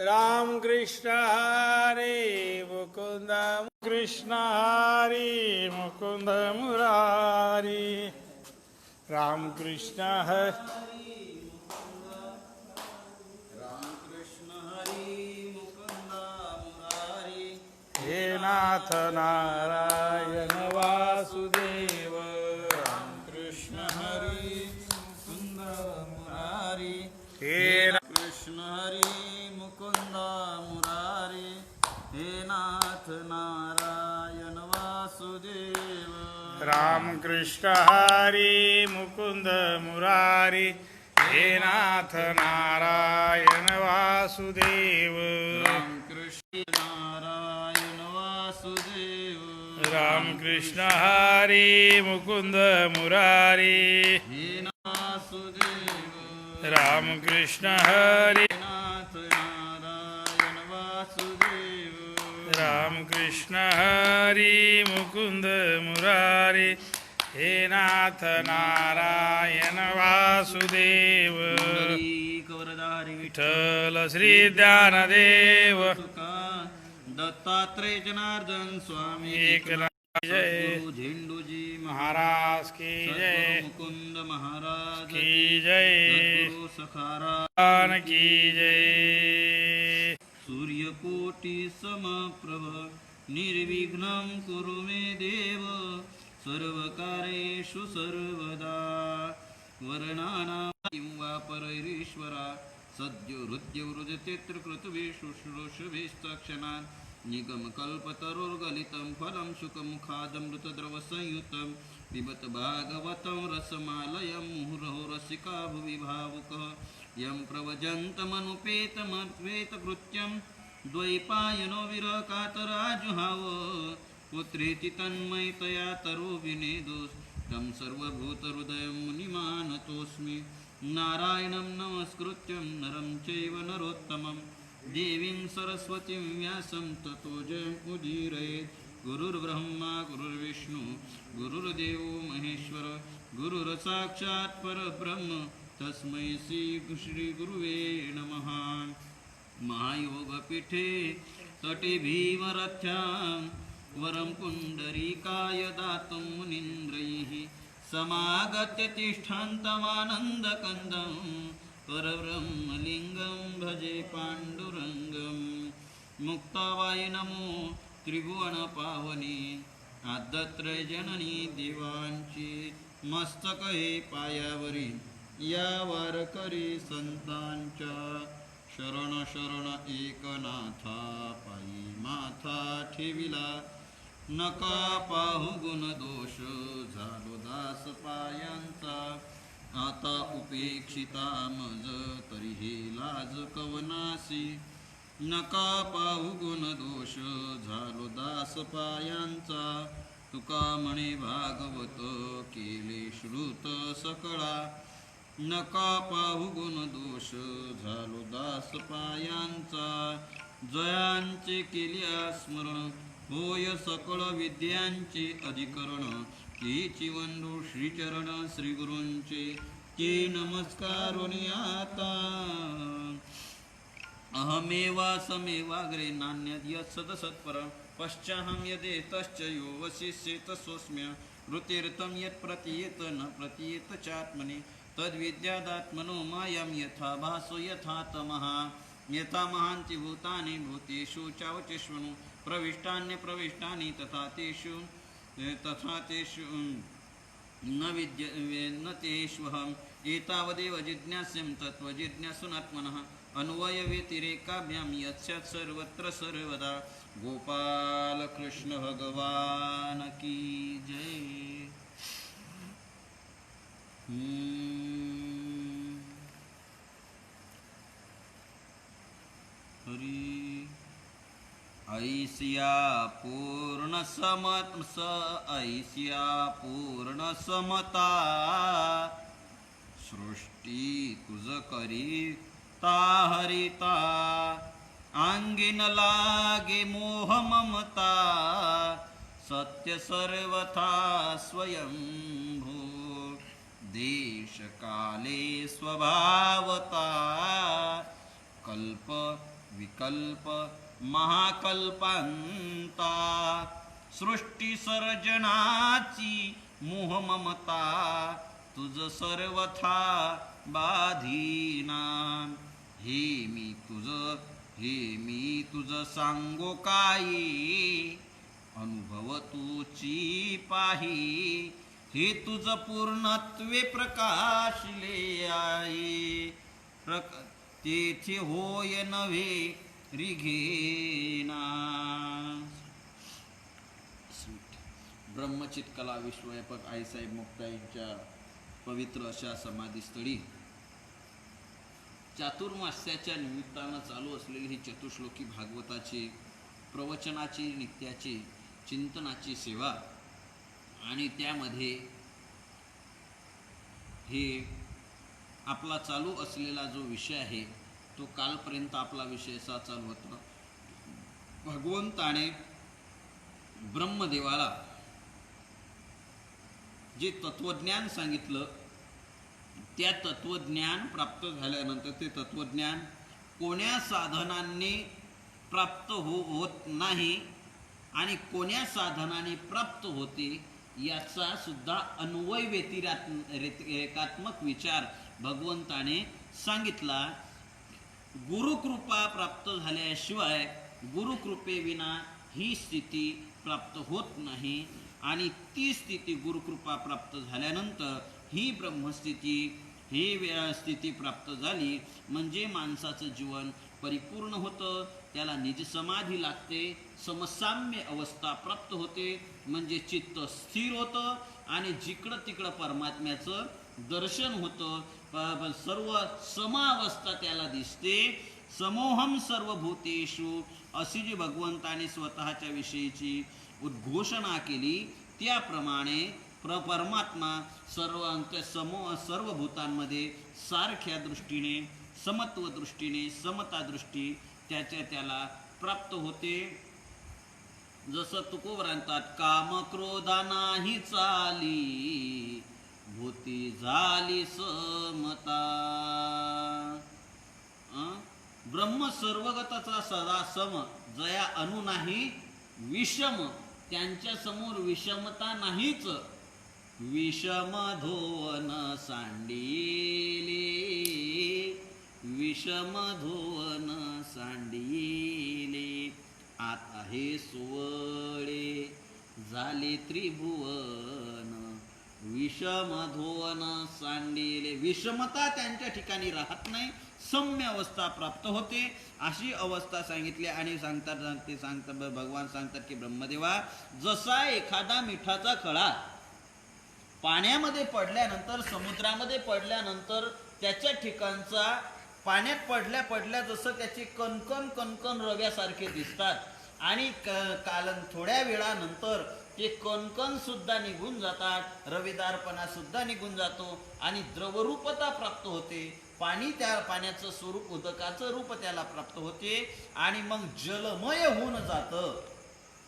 राम कृष्ण हरे मुकुंद कृष्ण हरे मुकुंद मुरारी राम कृष्ण हरे हे नाथ नारायण वासुदेव राम कृष्ण हरि मुकुंद मुरारी हे कृष्ण हरि मुकुंद मुरारी हे नाथ नारायण वासुदेव राम कृष्ण हरि मुकुंद मुरारी हे नाथ नारायण वासुदेव राम कृष्ण नारायण वासुदेव राम कृष्ण हरि मुकुंद मुरारी हे वासुदेव राम कृष्ण हरि नाथ नारायण वासुदेव राम कृष्ण हरि मुकुंद मुरारी हे नाथ नारायण वासुदेव विठ्ठल श्री ज्ञानदेव दत्तात्रेय जनार्दन स्वामी एकनाथ जय झेंडूजी महाराज की जय मुकुंद महाराज की जय सखारान की जय सूर्यकोटि समप्रभ निर्विघ्नं कुरु मे देव सर्वकार्येषु सर्वदा वर्णानां वा परैरीश्वरा सद्यो हृद्यो हृदयतेत्र कृतुभिः शुश्रूषभिस्तक्षणात् निगमकल्पतरुर्गलितं फलं शुकमुखादमृतद्रवसंयुतं पिबत भागवतं रसमालयं मुहुरहो रसिका भुवि भावुकः यं प्रव्रजन्तमनुपेतमद्वैतकृत्यं द्वैपायनो विरहकातराजुहाव पुत्रेति तन्मयतया तरो विनेदोस् तं सर्वभूतहृदयं मुनिमानतोऽस्मि नारायणं नमस्कृत्यं नरं चैव नरोत्तमं देवीं सरस्वतीं व्यासं ततो जयमुदीरयेत् गुरुर्ब्रह्मा गुरुर्विष्णु गुरुर्देवो महेश्वर गुरुर्साक्षात् परब्रह्म तस्मै श्रीगुरुवे नमः महायोगपीठे तटे भीमरथ्यां वरं पुण्डरीकाय दातुं मुनीन्द्रैः समागत्य तिष्ठन्तमानन्दकन्दं परब्रह्मलिङ्गं भजे पाण्डुरङ्गं मुक्तावाय नमो त्रिभुवनपावनी आद्यत्रय जननी देवांची मस्तक हे पायावरी या वारकरी संतांच्या शरण शरण एकनाथा पायी माथा ठेविला नका पाहू गुण दोष झालो दास पायांचा आता उपेक्षिता मज तरी हे लाज कवनासी नका पाहू गुण दोष झालो दास पायांचा तुका म्हणे भागवत केले श्रुत सकळा नका पाहू गुण दोष झालो दास पायांचा जयांचे केल्या स्मरण होय सकळ विद्यांचे अधिकरण कीची वंदू श्रीचरण श्रीगुरूंचे की नमस्कारोनी आता अहमेवा समेवाग्रे नान्यद् यत्सदसत्परं पश्चाहं यदेतश्च यो वशिष्येत सोऽस्म्य ऋतेर्तं यत् प्रतीयेत न प्रतीयेत चात्मनि तद्विद्यादात्मनो मायां यथा भासो यथा तमः यथा महान्ति भूतानि भूतेषु चावचेष्वनु प्रविष्टान्यप्रविष्टानि तथा तेषु न तेष्वहम् एतावदेव जिज्ञास्यं तत्त्वजिज्ञासुनात्मनः अन्वयव्यतिरेकाभ्यां यत्स्यात् सर्वत्र सर्वदा गोपाल कृष्ण भगवान की जय। हरि ऐसिया पूर्ण समता सृष्टी तुझ करी ता हरिता अंगिन लागे मोह ममता सत्य सर्वथा स्वयंभू देश काले स्वभावता कल्प विकल्प महाकल्पांता सृष्टी सर्जनाची मोह ममता तुझ सर्वथा बाधीना हे मी तुझ सांगो काही अनुभव तुची पाही हे तुझ पूर्णत्वे प्रकाशले आहे तेथे होय नव्हे रिघेना. ब्रह्मचित कला विश्वव्यापक आईसाहेब मुक्ताईंच्या पवित्र अशा समाधीस्थळी चातुर्मास्याच्या निमित्तानं चालू असलेली ही चतुश्लोकी भागवताची प्रवचनाची नित्याची चिंतनाची सेवा आणि त्यामध्ये हे आपला चालू असलेला जो विषय आहे तो कालपर्यंत आपला विषय असा चालू होता. भगवंताने ब्रह्मदेवाला जे तत्वज्ञान सांगितलं त्या तत्वज्ञान प्राप्त झाल्यानंतर ते तत्वज्ञान कोण्या साधनांनी प्राप्त होत नाही आणि कोण्या साधनाने प्राप्त होते याचा सुद्धा अन्वय व्यतिरेकात्मक विचार भगवंताने सांगितला. गुरुकृपा प्राप्त झाल्याशिवाय गुरुकृपेविना ही स्थिती प्राप्त होत नाही आणि ती स्थिती गुरुकृपा प्राप्त झाल्यानंतर ही ब्रह्मस्थिती ही स्थिती प्राप्त झाली म्हणजे माणसाचं जीवन परिपूर्ण होतं. त्याला निजसमाधी लागते, समसाम्य अवस्था प्राप्त होते म्हणजे चित्त स्थिर होतं आणि जिकडं तिकडं परमात्म्याचं दर्शन होतं. सर्व समावस्था त्याला दिसते. समोहम सर्वभूतेषु अशी जी भगवंताने स्वतःच्या विषयीची उद्घोषणा केली त्याप्रमाणे परमात्मा सर्व भूतांमध्ये सारख्या दृष्टीने समत्व दृष्टीने समता दृष्टी त्याला प्राप्त होते. जसं तुकोबरांतात काम क्रोधा नाही चाली भूती झाली समता. ब्रह्म सर्वगताचा सदा सम जया अनु नाही विषम त्यांच्या समोर विषमता नाहीच. विषम धोवन सांडिले विषम धोवन सांडिले आत आहे सुवळे झाले त्रिभुवन. विषम धोवन सांडिले विषमता त्यांच्या ठिकाणी राहत नाही, सम्य अवस्था प्राप्त होते अशी अवस्था सांगितली. आणि सांगतात भगवान सांगतात की ब्रह्मदेवा जसा एखादा मिठाचा खडा पाण्यामध्ये पडल्यानंतर समुद्रामध्ये पडल्यानंतर त्याच्या ठिकाणचा पाण्यात पडल्या जसं त्याचे कणकण रव्यासारखे दिसतात आणि थोड्या वेळानंतर ते कणकण सुद्धा निघून जातात, रवेदारपणा सुद्धा निघून जातो आणि द्रवरूपता प्राप्त होते. त्या पाण्याचं स्वरूप उदकाचं रूप त्याला प्राप्त होते आणि मग जलमय होऊन जातं,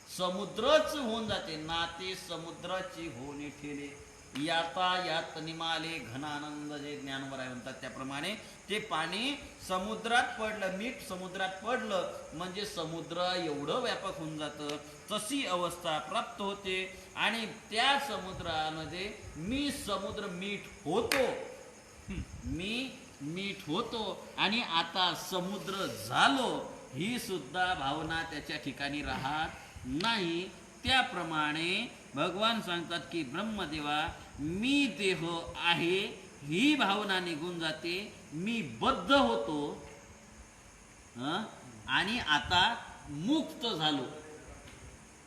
समुद्रच होऊन जाते. नाते समुद्राची होणे ठेले यात निमाले घनानंद जे ज्ञानवराय म्हणतात त्याप्रमाणे ते पाणी समुद्रात पडलं, मीठ समुद्रात पडलं म्हणजे समुद्र एवढं व्यापक होऊन जातं. तशी अवस्था प्राप्त होते आणि त्या समुद्रामध्ये मी समुद्र मीठ होतो, मी मीठ होतो आणि आता समुद्र झालो ही सुद्धा भावना त्याच्या ठिकाणी राहत नाही. त्याप्रमाणे भगवान सांगतात की ब्रह्मदेवा मी देह आहे ही भावना निघून जाते, मी बद्ध होतो आणि आता मुक्त झालो.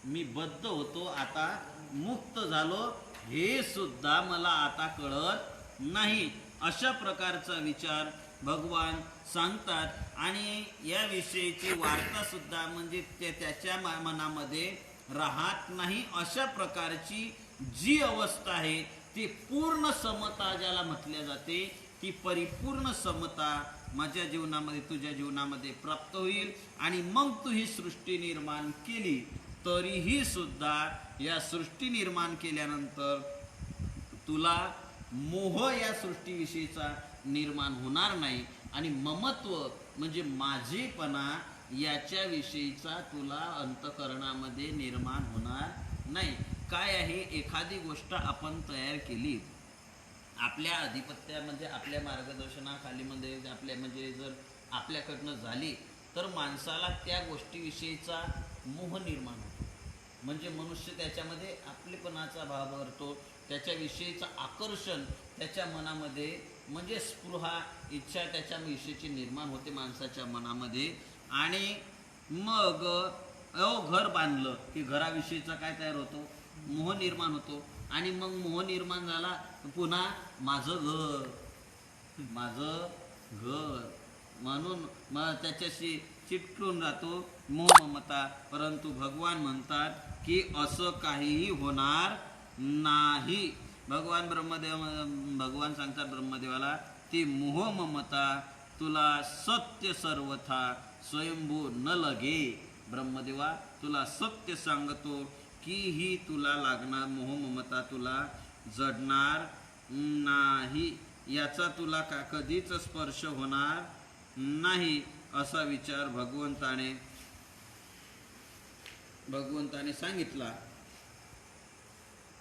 मी बद्ध होतो आता मुक्त झालो हे सुद्धा मला आता कळत नाही. अशा प्रकारचा विचार भगवान सांगतात आणि या विषयीची वार्ता सुद्धा म्हणजे त्याच्या मनामध्ये राहत नाही. अशा प्रकारची जी अवस्था आहे ती पूर्ण समता ज्याला म्हटल्या जाते ती परिपूर्ण समता माझ्या जीवनामध्ये तुझ्या जीवनामध्ये प्राप्त होईल. आणि मग तू ही सृष्टी निर्माण केली तरीही सुद्धा या सृष्टी निर्माण केल्यानंतर तुला मोह या सृष्टीविषयीचा निर्माण होणार नाही आणि ममत्व म्हणजे माझेपणा याच्याविषयीचा तुला अंतःकरणामध्ये निर्माण होणार नाही. काय आहे, एखादी गोष्ट आपण तयार केली आपल्या अधिपत्यामध्ये, आपल्या मार्गदर्शनाखालीमध्ये, आपल्या म्हणजे जर आपल्याकडनं झाली तर माणसाला त्या गोष्टीविषयीचा मोह निर्माण होतो. म्हणजे मनुष्य त्याच्यामध्ये आपलेपणाचा भाव भरतो, त्याच्याविषयीचं आकर्षण त्याच्या मनामध्ये, म्हणजे स्पृहा, इच्छा त्याच्याविषयीची निर्माण होते माणसाच्या मनामध्ये. आणि मग घर बांधलं की घराविषयीचा काय तयार होतो, मोह निर्माण होतो. आणि मग मोह निर्माण झाला पुन्हा माझं घर म्हणून मग त्याच्याशी चिटकून राहतो मोह ममता. परंतु भगवान म्हणतात की असं काहीही होणार नाही. भगवान सांगतात ब्रह्मदेवाला, ती मोह ममता तुला सत्य सर्वथा स्वयंभू न लगे. ब्रह्मदेवा तुला सत्य सांगतो की ही तुला लागणार मोह ममता तुला जडणार नाही, याचा तुला कधीच स्पर्श होणार नाही. असा विचार भगवंताने सांगितला.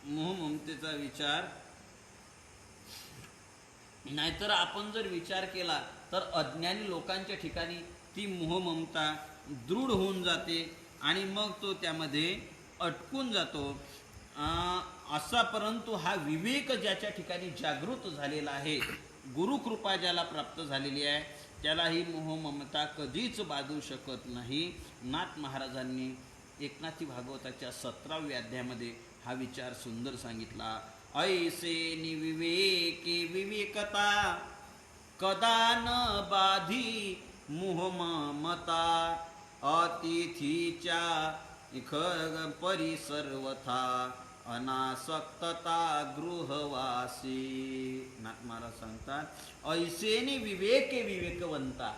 मोह ममतेचा विचार. नाहीतर आपण जर विचार केला तर अज्ञानी लोकांच्या ठिकाणी ती मोह ममता दृढ होऊन जाते आणि मग तो त्यामध्ये अटकून जातो असा. परंतु हा विवेक ज्याच्या ठिकाणी जागृत झालेला आहे, गुरुकृपा ज्याला प्राप्त झालेली आहे, त्याला ही मोह ममता कधीच बाधू शकत नाही. नाथ महाराजांनी एकनाथी भागवताच्या 17व्या अध्यायामध्ये हा विचार सुंदर सांगितला. ऐसे निविवेके विवेकता कदा न बाधी मोह ममता, अतिथीच्या परी सर्वथा अनासक्तता गृहवासी. नाथ महाराज सांगतात, ऐसेनी विवेके विवेकवंता,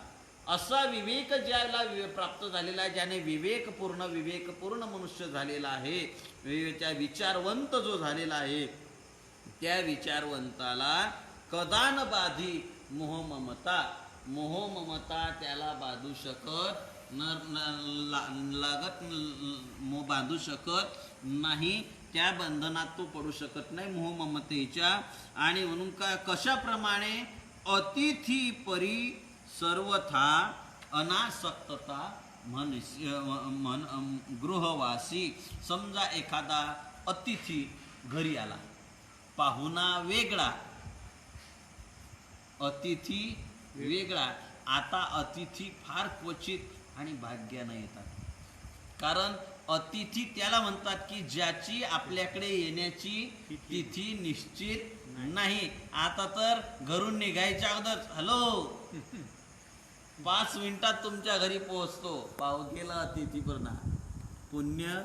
असा विवेक ज्याला प्राप्त झालेला आहे, ज्याने विवेकपूर्ण मनुष्य झालेला आहे, त्या विचारवंत जो झालेला आहे, त्या विचारवंताला कदान बाधी मोह ममता त्याला बांधू शकत बांधू शकत नाही. त्या बंधनात तो पडू शकत नाही मोह ममतेच्या. आणि म्हणून कशाप्रमाणे अतिथी परी सर्वथा अनासक्तता गृहवासी. समजा एखादा अतिथी घरी आला, पाहुणा वेगळा, अतिथी वेगळा. आता अतिथी फार क्वचित आणि भाग्यानं येतात. कारण अतिथी त्याला म्हणतात की ज्याची आपल्याकडे येण्याची तिथी निश्चित नाही. आता तर घरून निघायच्या अगोदर हॅलो 5 मिनिटात तुमच्या घरी पोहोचतो. गेला अतिथी पण पुण्य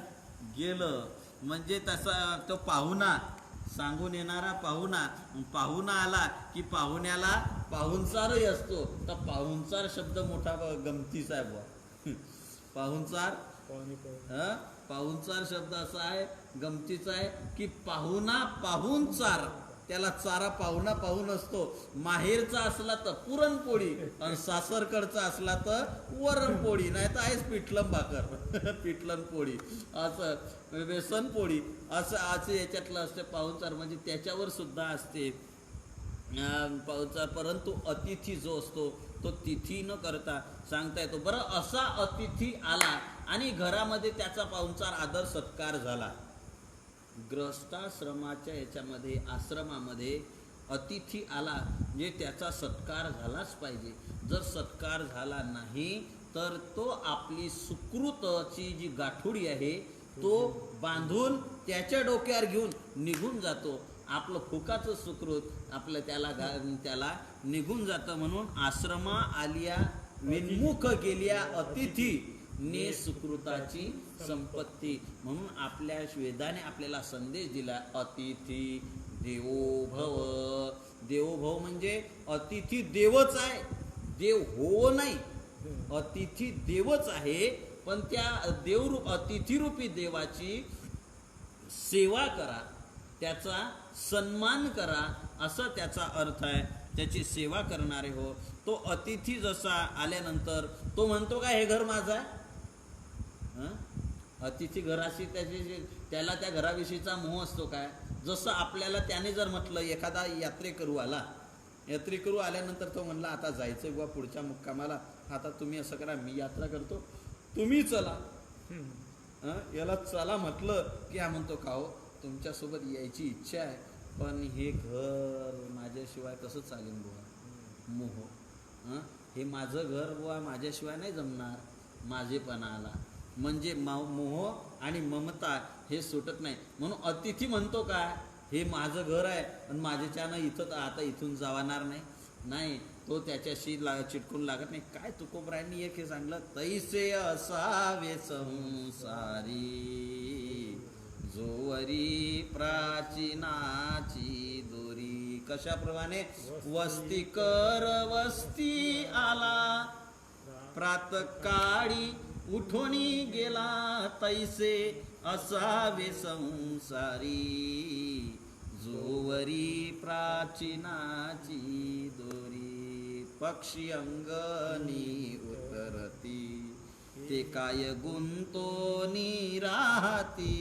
गेलं. म्हणजे तसा तो पाहुणा, सांगून येणारा पाहुणा आला की पाहुण्याला पाहुणचारही असतो. तर पाहुणचार शब्द मोठा गमतीचा आहे बुवा. पाहुणचार शब्द असा आहे, गमतीचा आहे की पाहुणचार, त्याला चारा पाहुण असतो. माहेरचा असला तर पुरणपोळी आणि सासरकडचा असला तर वरणपोळी, नाही तर आहेच पिठलं भाकर पिठलं पोळी, असं बेसन पोळी, असं याच्यातलं असते पाहुणचार. म्हणजे त्याच्यावर सुद्धा असते पाहुणचार. परंतु अतिथी जो असतो तो तिथी न करता सांगता येतो. बरं, असा अतिथी आला आणि घरामध्ये त्याचा पाहुणचार आदर सत्कार झाला. ग्रहस्थाश्रमाच्या याच्यामध्ये, आश्रमामध्ये अतिथी आला म्हणजे त्याचा सत्कार झालाच पाहिजे. जर सत्कार झाला नाही तर तो आपली सुकृतची जी गाठोडी आहे तो बांधून त्याच्या डोक्यावर घेऊन निघून जातो. आपलं फुकाचं सुकृत आपलं त्याला निघून जातं. म्हणून आश्रमा आलिया विन्मुख गेल्या अतिथी ने सुकृताची संपत्ती. म्हणून आपल्या वेदाने आपल्याला संदेश दिला, अतिथी देवो भव. देवो भव म्हणजे अतिथी देवच आहे, देव हो नाही, अतिथी देवच आहे. पण त्या देवरूप अतिथीरूपी देवाची सेवा करा, त्याचा सन्मान करा, असा त्याचा अर्थ आहे. त्याची सेवा करणारे हो. तो अतिथी जसा आल्यानंतर तो म्हणतो का हे घर माझं आहे? अतिथी घराशी त्याला त्या घराविषयीचा मोह असतो काय? जसं आपल्याला त्याने जर म्हटलं, एखादा यात्रेकरू आल्यानंतर तो म्हणला आता जायचं बुवा पुढच्या मुक्कामाला, आता तुम्ही असं करा, मी यात्रा करतो, तुम्ही चला. याला चला म्हटलं की हा म्हणतो का हो तुमच्यासोबत यायची इच्छा आहे, पण हे घर माझ्याशिवाय कसं चालेल बुवा? मोह. हे माझं घर बुवा माझ्याशिवाय नाही जमणार. माझेपणाला म्हणजे मोह आणि ममता हे सुटत नाही. म्हणून अतिथी म्हणतो काय, हे माझं घर आहे आणि माझ्याच्यानं इथं आता इथून जावणार नाही. तो त्याच्याशी चिटकून लागत नाही. काय तुकोबरायांनी एक हे सांगलं, तैसे असावे संसारी जोवरी प्राचीनाची दोरी. कशाप्रमाणे? वस्ती कर वस्ती आला, प्रातकाळी उठोनी गेला, तैसे असावे संसारी जोवरी प्राचीनाची दोरी. पक्षी अंगणी उतरती, ते काय गुंतोनी राहती,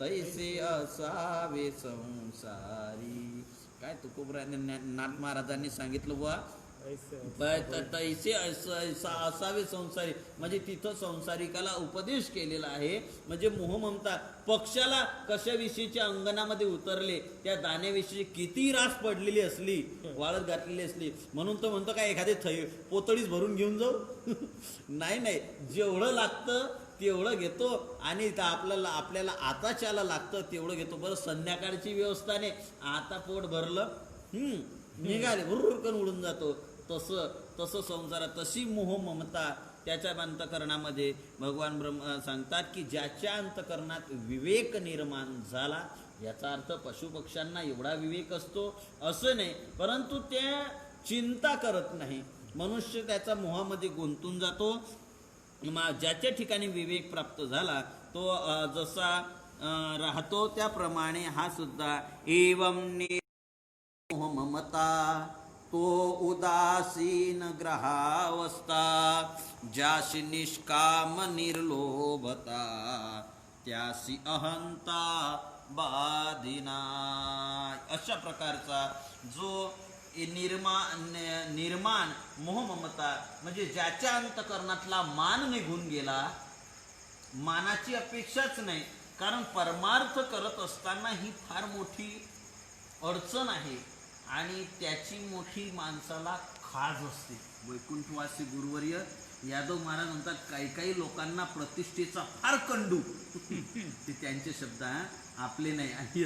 तैसे असावे संसारी. काय तुकोबरायांनी नाथ महाराजांनी सांगितलं बुवा, तैसे असावे संसारी, म्हणजे तिथं संसारिकाला उपदेश केलेला आहे. म्हणजे मोह ममता पक्षाला कशाविषयीच्या अंगणामध्ये उतरले, त्या दाण्याविषयी किती रास पडलेली असली, वाळत घातलेली असली, म्हणून तो म्हणतो काय एखादी पोतळीच भरून घेऊन जाऊ? नाही, जेवढं लागतं तेवढं घेतो आणि आपल्याला आताच्याला लागतं तेवढं घेतो. बरं संध्याकाळची व्यवस्था नाही, आता पोट भरलं निघाले भुर्रकन उडून जातो. तसं संसारात तशी मोह ममता त्याच्या अंतकरणामध्ये भगवान ब्रह्म सांगतात की ज्याच्या अंतकरणात विवेक निर्माण झाला, याचा अर्थ पशुपक्ष्यांना एवढा विवेक असतो असं नाही, परंतु ते चिंता करत नाही. मनुष्य त्याचा मोहामध्ये गुंतून जातो. ज्याच्या ठिकाणी विवेक प्राप्त झाला तो जसा राहतो त्याप्रमाणे हा सुद्धा. एवं मोह ममता तो उदासीन ग्रहावस्था, ज्याशी निष्काम निर्लोभता, त्यासी अहंता बाधिना. अशा प्रकारचा जो निर्माण मोह ममता म्हणजे ज्याच्या अंतकरणातला मान निघून गेला. मानाची अपेक्षाच नाही, कारण परमार्थ करत असताना ही फार मोठी अडचण आहे आणि त्याची मोठी माणसाला खाज असते. वैकुंठवासी गुरुवर्य यादव महाराज म्हणतात, काही लोकांना प्रतिष्ठेचा फार कंडू. ते त्यांचे शब्द आपले नाही.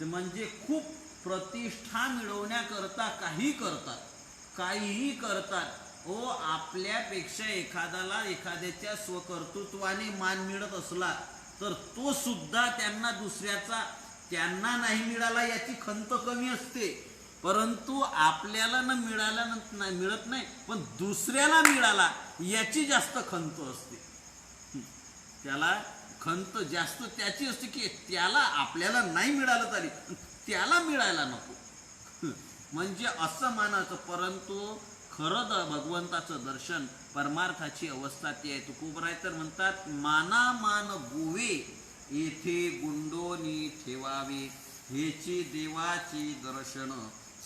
म्हणजे खूप प्रतिष्ठा मिळवण्याकरता काहीही करतात. आपल्यापेक्षा एखाद्याच्या स्वकर्तृत्वाने मान मिळत असला तर तो सुद्धा त्यांना नाही मिळाला याची खंत कमी असते, परंतु आपल्याला मिळत नाही पण दुसऱ्याला मिळाला याची जास्त खंत असते. त्याला खंत जास्त त्याची असते की त्याला आपल्याला नाही मिळालं तरी त्याला मिळायला नको, म्हणजे असं मानायचं. परंतु खरं भगवंताचं दर्शन परमार्थाची अवस्था ती आहे. तुकोबराय तर म्हणतात, मानामान गोवे येथे गुंडोनी ठेवावे, हेची देवाची दर्शन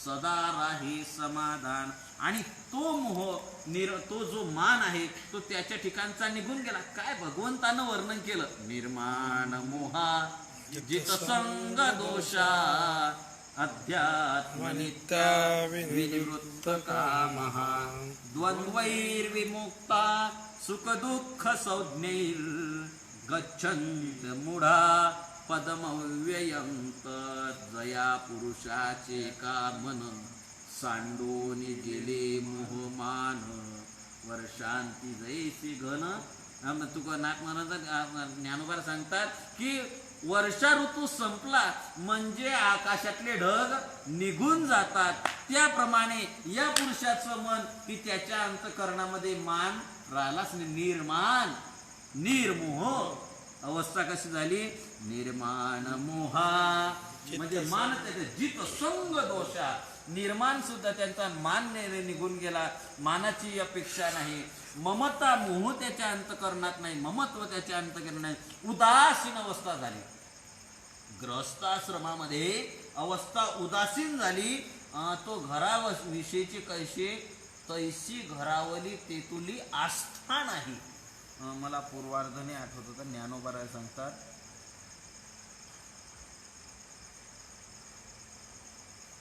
सदा राही समाधान. आणि तो मोह तो जो मान आहे तो त्याच्या ठिकाणचा निघून गेला. काय भगवंतानं वर्णन केलं, निर्माण मोहा जित संग दोषा, अध्यात्मनित्या विनिवृत्त कामहा, द्वंद्वैर्विमुक्ता सुख दुःख संज्ञैर, गच्छन्त मूढा पदमव्ययं जया पुरुषाचे का मन, सांडोनी गेले मोहमान, वर्षांती जैसी घन. तुका नाथ महाराज ज्ञानोबा सांगतात की वर्षा ऋतू संपला म्हणजे आकाशातले ढग निघून जातात. त्याप्रमाणे या पुरुषाचं मन की त्याच्या अंतकरणामध्ये मान राहिलाच नाही. निर्मोह अवस्था कशी झाली, निर्माण मोहा म्हणजे मान त्याचे जित संग दोषा, निर्माण सुद्धा त्यांचा मान निघून गेला, मानाची अपेक्षा नाही, ममता मोह त्याच्या अंतकरणात नाही, ममत्व त्याच्या अंतकरणात नाही, उदासीन अवस्था झाली. ग्रहस्थाश्रमामध्ये अवस्था उदासीन झाली. तो घराविषयीची कैशी तैसी घरावली तेतुली आस्था नाही. मला पूर्वार्धने आठवत होतं, ज्ञानोबा सांगतात,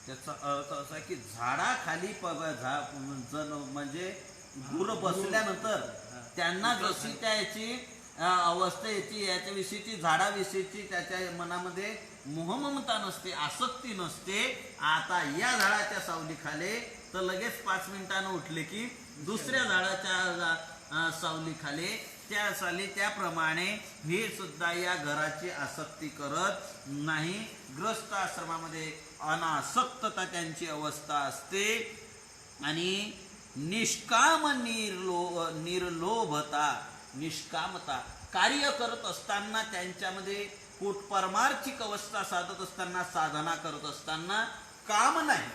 त्याचा अर्थ असा की झाडाखाली म्हणजे गुर बसल्यानंतर त्यांना जशी त्याची अवस्था याची याच्याविषयीची झाडाविषयीची त्याच्या मनामध्ये मोहममता नसते, आसक्ती नसते. आता या झाडाच्या सावलीखाली तर लगेच 5 मिनिटानं उठले की दुसऱ्या झाडाच्या सावलीखाली त्या साली, त्याप्रमाणे हे सुद्धा या घराची आसक्ती करत नाही. ग्रस्त आश्रमामध्ये अनासक्तता त्यांची अवस्था असते आणि निष्काम निर्लोभता, निष्कामता कार्य करत असताना त्यांच्यामध्ये परमार्थिक अवस्था साधत असताना, साधना करत असताना काम नाही,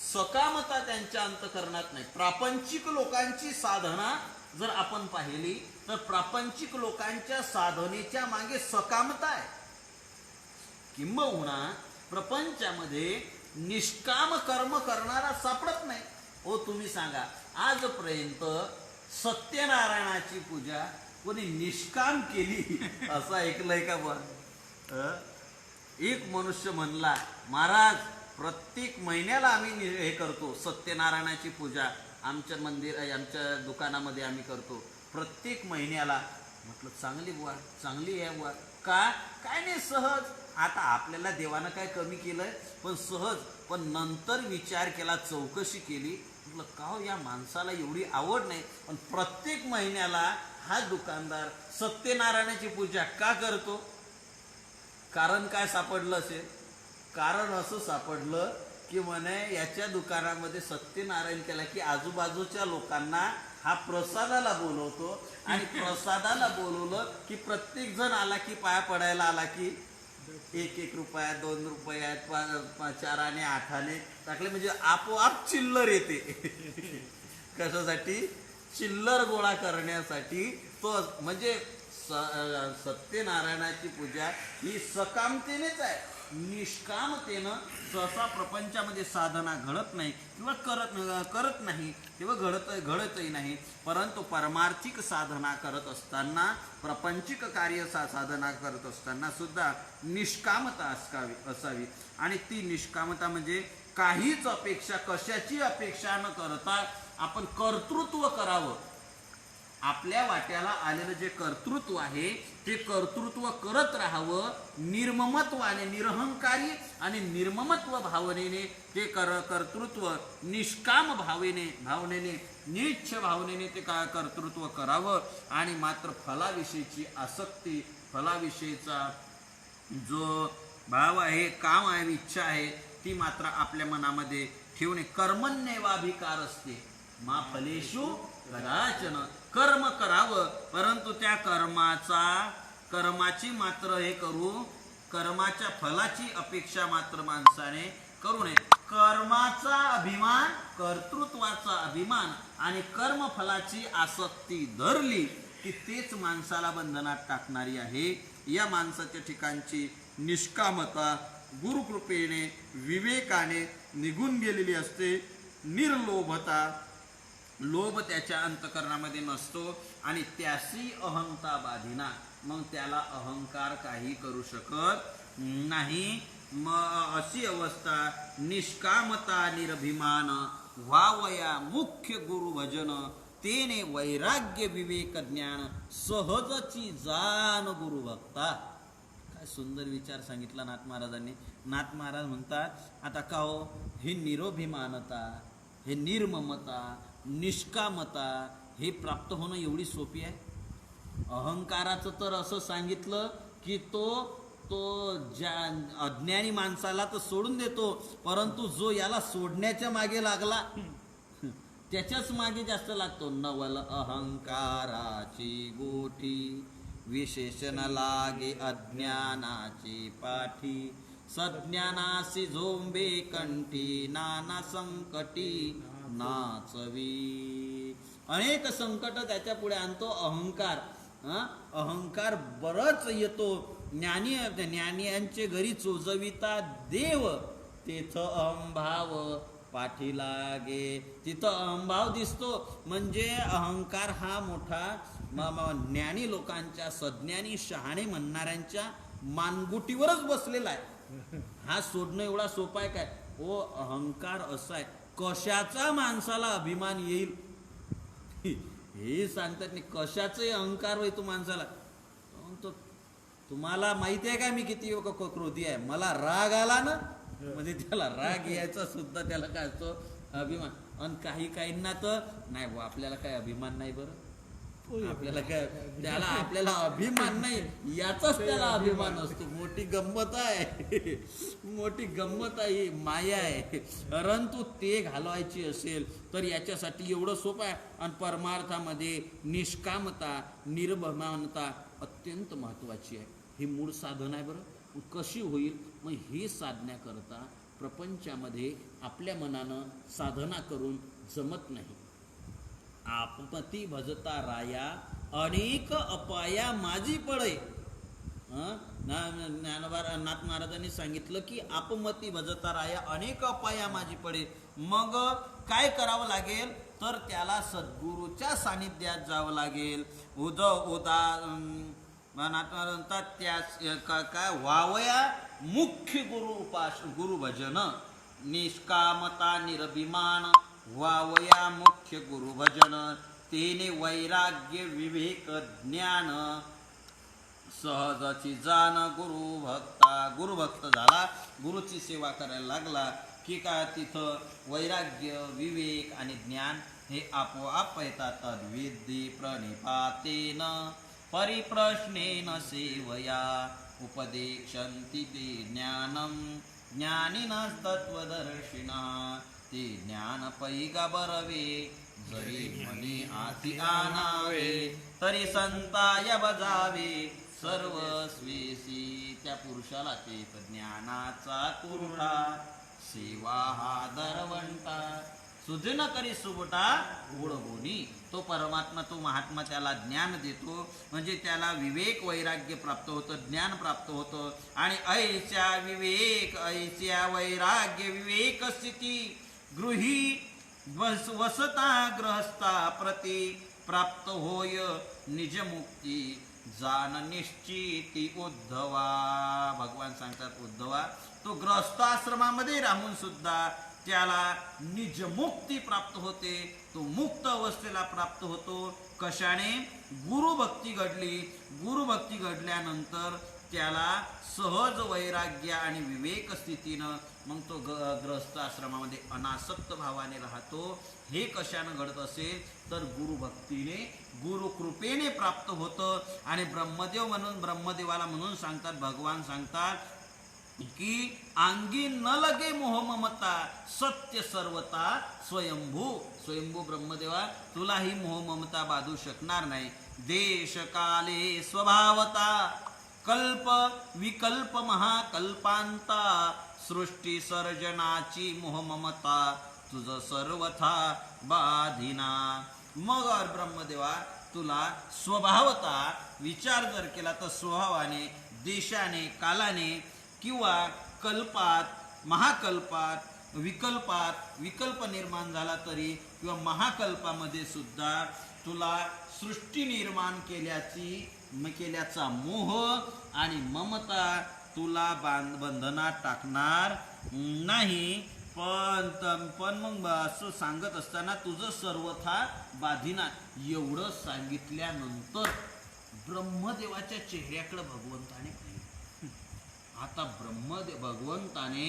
सकामता त्यांच्या अंतकरणात नाही. प्रापंचिक लोकांची साधना जर आपण पाहिली तर प्रापंचिक लोकांच्या साधनेच्या मागे सकामता आहे. किंबहुना प्रपंचामध्ये निष्काम कर्म करणारा सापडत नाही. ओ तुम्ही सांगा, आजपर्यंत सत्यनारायणाची पूजा कोणी निष्काम केली असं ऐकलंय का? एक मनुष्य म्हणला, महाराज प्रत्येक महिन्याला आम्ही हे करतो, सत्यनारायणाची पूजा आमच्या मंदिर आमच्या दुकानामध्ये आम्ही करतो प्रत्येक महिन्याला. म्हटलं चांगली बुवा, चांगली आहे बुवा. काय नाही, सहज. आता आपल्याला देवानं काय कमी केलंय, पण सहज. पण नंतर विचार केला, चौकशी केली, म्हटलं का हो या माणसाला एवढी आवड नाही, पण प्रत्येक महिन्याला हा दुकानदार सत्यनारायणाची पूजा का करतो? कारण काय सापडलं असेल? कारण असं सापडलं की म्हणे याच्या दुकानामध्ये सत्यनारायण केला की आजूबाजूच्या लोकांना हा प्रसादाला बोलवतो, आणि प्रसादाला बोलवलं की प्रत्येक जण आला की पाया पडायला आला की 1 रुपया 2 रुपया 4 आणे 8 आणे टाकले म्हणजे आपोआप चिल्लर येते. कशासाठी? चिल्लर गोळा करण्यासाठी. तो म्हणजे सत्यनारायणाची पूजा ही सकामतेनेच आहे, निष्कामतेनं सहसा प्रपंचामध्ये साधना घडत नाही किंवा करत नाही किंवा घडतही नाही. परंतु परमार्थिक साधना करत असताना, प्रपंचिक कार्य साधना करत असताना सुद्धा निष्कामता असावी. आणि ती निष्कामता म्हणजे काहीच अपेक्षा, कशाची अपेक्षा न करता आपण कर्तृत्व करावं. आपल्या वाट्याला आलेलं जे कर्तृत्व आहे ते कर्तृत्व करत राहावं, निर्ममत्वाने, निरहंकारी आणि निर्ममत्व भावनेने ते कर्तृत्व निष्काम भावनेने निश्च भावनेने ते कर्तृत्व करावं. आणि मात्र फलाविषयीची आसक्ती, फलाविषयीचा जो भाव आहे, काम आहे, इच्छा आहे, ती मात्र आपल्या मनामध्ये ठेवणे. कर्मण्येवाभिकार असते मा फलेषु कदाचन. कर्म करावं, परंतु त्या कर्माची मात्र हे करू, कर्माच्या फलाची अपेक्षा मात्र माणसाने करू नये. कर्माचा अभिमान, कर्तृत्वाचा अभिमान आणि कर्मफलाची आसक्ती धरली की तेच माणसाला बंधनात टाकणारी आहे. या माणसाच्या ठिकाणची निष्कामता गुरुकृपेने, विवेकाने निघून गेलेली असते. निर्लोभता, लोभ त्याच्या अंतकरणामध्ये नसतो आणि त्याशी अहंता बाधिना, मग त्याला अहंकार काही करू शकत नाही. मग अशी अवस्था निष्कामता निरभिमान व्हावया मुख्य गुरु भजन, तेने वैराग्य विवेक ज्ञान सहजची जाण गुरु भक्ता. काय सुंदर विचार सांगितला नाथ महाराजांनी. नाथ महाराज म्हणतात, आता का हो ही निरभिमानता, हे निर्ममता, निष्कामता हे प्राप्त होणं एवढी सोपी आहे? अहंकाराचं तर असं सांगितलं की तो ज्या अज्ञानी माणसाला तर सोडून देतो, परंतु जो याला सोडण्याच्या मागे लागला त्याच्याच मागे जास्त लागतो. नवल अहंकाराची गोठी, विशेषण लागे अज्ञानाची पाठी, सज्ञानासी झोंबे कंठी नाना संकटी नाचवी. अनेक संकट त्याच्या पुढे आणतो अहंकार. अहंकार बरच येतो. ज्ञानियांचे घरी चोजविता देव तेथ अहंभाव पाठी लागे. तिथं अहंभाव दिसतो म्हणजे अहंकार हा मोठा ज्ञानी लोकांच्या सज्ञानी शहाणे म्हणणाऱ्यांच्या मानगुटीवरच बसलेला आहे. हा सोडणं एवढा सोपा आहे काय? ओ अहंकार असा आहे, कशाचा माणसाला अभिमान येईल हे सांगतात नाही. कशाचे अहंकार होय तो माणसाला. तुम्हाला माहिती आहे का मी किती क्रोधी आहे? मला राग आला ना म्हणजे त्याला राग यायचा सुद्धा त्याला काय असतो अभिमान. आणि काहींना तर नाही बुवा आपल्याला काय अभिमान नाही. बरं आपल्याला काय त्याला आपल्याला अभिमान नाही याचाच त्याला अभिमान असतो. मोठी गंमत आहे. मोठी गंमत आहे, माया आहे. परंतु ते घालवायची असेल तर याच्यासाठी एवढं सोपं आहे. आणि परमार्थामध्ये निष्कामता निर्भमानता अत्यंत महत्वाची आहे. ही मूळ साधन आहे. बरं कशी होईल? मग हे साधण्याकरता प्रपंचामध्ये आपल्या मनानं साधना करून जमत नाही. आपमती भजता राया अनेक अपाया माझी पडे. नाथ महाराजांनी सांगितलं की आपमती भजता राया अनेक अपाया माझी पडे. मग काय करावं लागेल? तर त्याला सद्गुरूच्या सानिध्यात जावं लागेल. म्हणतात काय वावया मुख्य गुरु भजन निष्कामता निरभिमान वावया मुख्य गुरु भजन तेने वैराग्य विवेक ज्ञान सहजची जाण गुरुभक्त झाला. गुरुची सेवा करायला लागला की काय तिथं वैराग्य विवेक आणि ज्ञान हे आपोआप येतात. तद्विद्धी प्रणिपातेन परिप्रश्नेन सेवया उपदेक्षन्ति ते ज्ञानम ज्ञानिनस्तत्वदर्शिनः. ते ज्ञान पैगा बरवे जरी मनी आती आणावे तरी संताय बजावे सर्व स्वेसी. त्या पुरुषाला ते ज्ञानाचा कुरुडा सेवा हा दरवंटा सुजन करी सुबटा ओळगोनी. तो परमात्मा तो महात्मा त्याला ज्ञान देतो म्हणजे त्याला विवेक वैराग्य प्राप्त होतं, ज्ञान प्राप्त होतं. आणि ऐच्या विवेक ऐच्या वैराग्य विवेक स्थिती गृही वसता ग्रहस्था प्रती प्राप्त होय निजमुक्ती जान निश्चिती उद्धवा. भगवान सांगतात उद्धवा तो गृहस्थाश्रमामध्ये राहून सुद्धा त्याला निजमुक्ती प्राप्त होते. तो मुक्त अवस्थेला प्राप्त होतो. कशाने? गुरुभक्ती घडली. गुरुभक्ती घडल्यानंतर त्याला सहज वैराग्य आणि विवेक स्थितीनं मग तो ग्रहस्थ आश्रमामध्ये अनासक्त भावाने राहतो. हे कशानं घडत असेल तर गुरुभक्तीने गुरुकृपेने प्राप्त होतं. आणि ब्रह्मदेवाला म्हणून सांगतात, भगवान सांगतात की अंगी न लगे मोह ममता सत्य सर्वता स्वयंभू ब्रह्मदेवा तुला ही मोह ममता बाधू शकणार नाही. देश काले स्वभावता कल्प विकल्प महाकल्पांता सृष्टी सर्जनाची मोह ममता तुझ सर्वथा बाधिना. मग ब्रह्मदेवा तुला स्वभावता विचार जर केला तर स्वभावाने देशाने कालाने किंवा कल्पात महाकल्पात विकल्प निर्माण झाला तरी किंवा महाकल्पामध्ये सुद्धा तुला सृष्टी निर्माण केल्याचा मोह आणि ममता तुला बंधनात टाकणार नाही. पण मग असं सांगत असताना तुझं सर्वथा बाधिना एवढं सांगितल्यानंतर ब्रह्मदेवाच्या चेहऱ्याकडे भगवंताने आता भगवंताने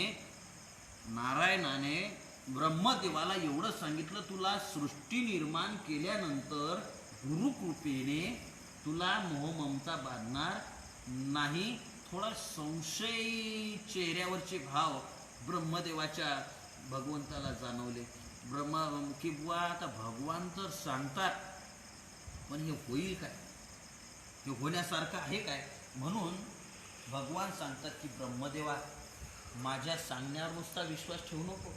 नारायणाने ब्रह्मदेवाला एवढं सांगितलं तुला सृष्टी निर्माण केल्यानंतर गुरुकृपेने तुला मोहममता बांधणार नाही. थोडा संशय चेहऱ्यावरचे भाव ब्रह्मदेवाच्या भगवंताला जाणवले. की बुवा आता भगवान तर सांगतात पण हे होईल काय? हे होण्यासारखं आहे काय? म्हणून भगवान सांगतात की ब्रह्मदेवा माझ्या सांगण्यावर नुसता विश्वास ठेवू नको.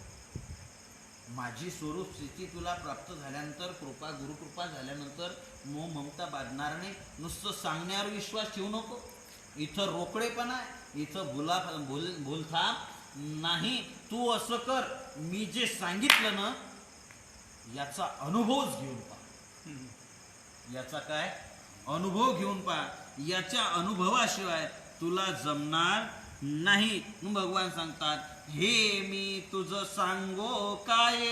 माझी स्वरूप स्थिती तुला प्राप्त झाल्यानंतर, कृपा गुरुकृपा झाल्यानंतर मोह ममता बांधणार नाही. नुसतं सांगण्यावर विश्वास ठेवू नको. इथं रोकडेपणा आहे, इथं भूलथाप नाही. तू असं कर, मी जे सांगितलं ना याचा अनुभवच घेऊन पहा. याचा काय अनुभव घेऊन पहा. याच्या अनुभवाशिवाय तुला जमणार नाही. भगवान सांगतात, हे मी तुझं सांगो काय,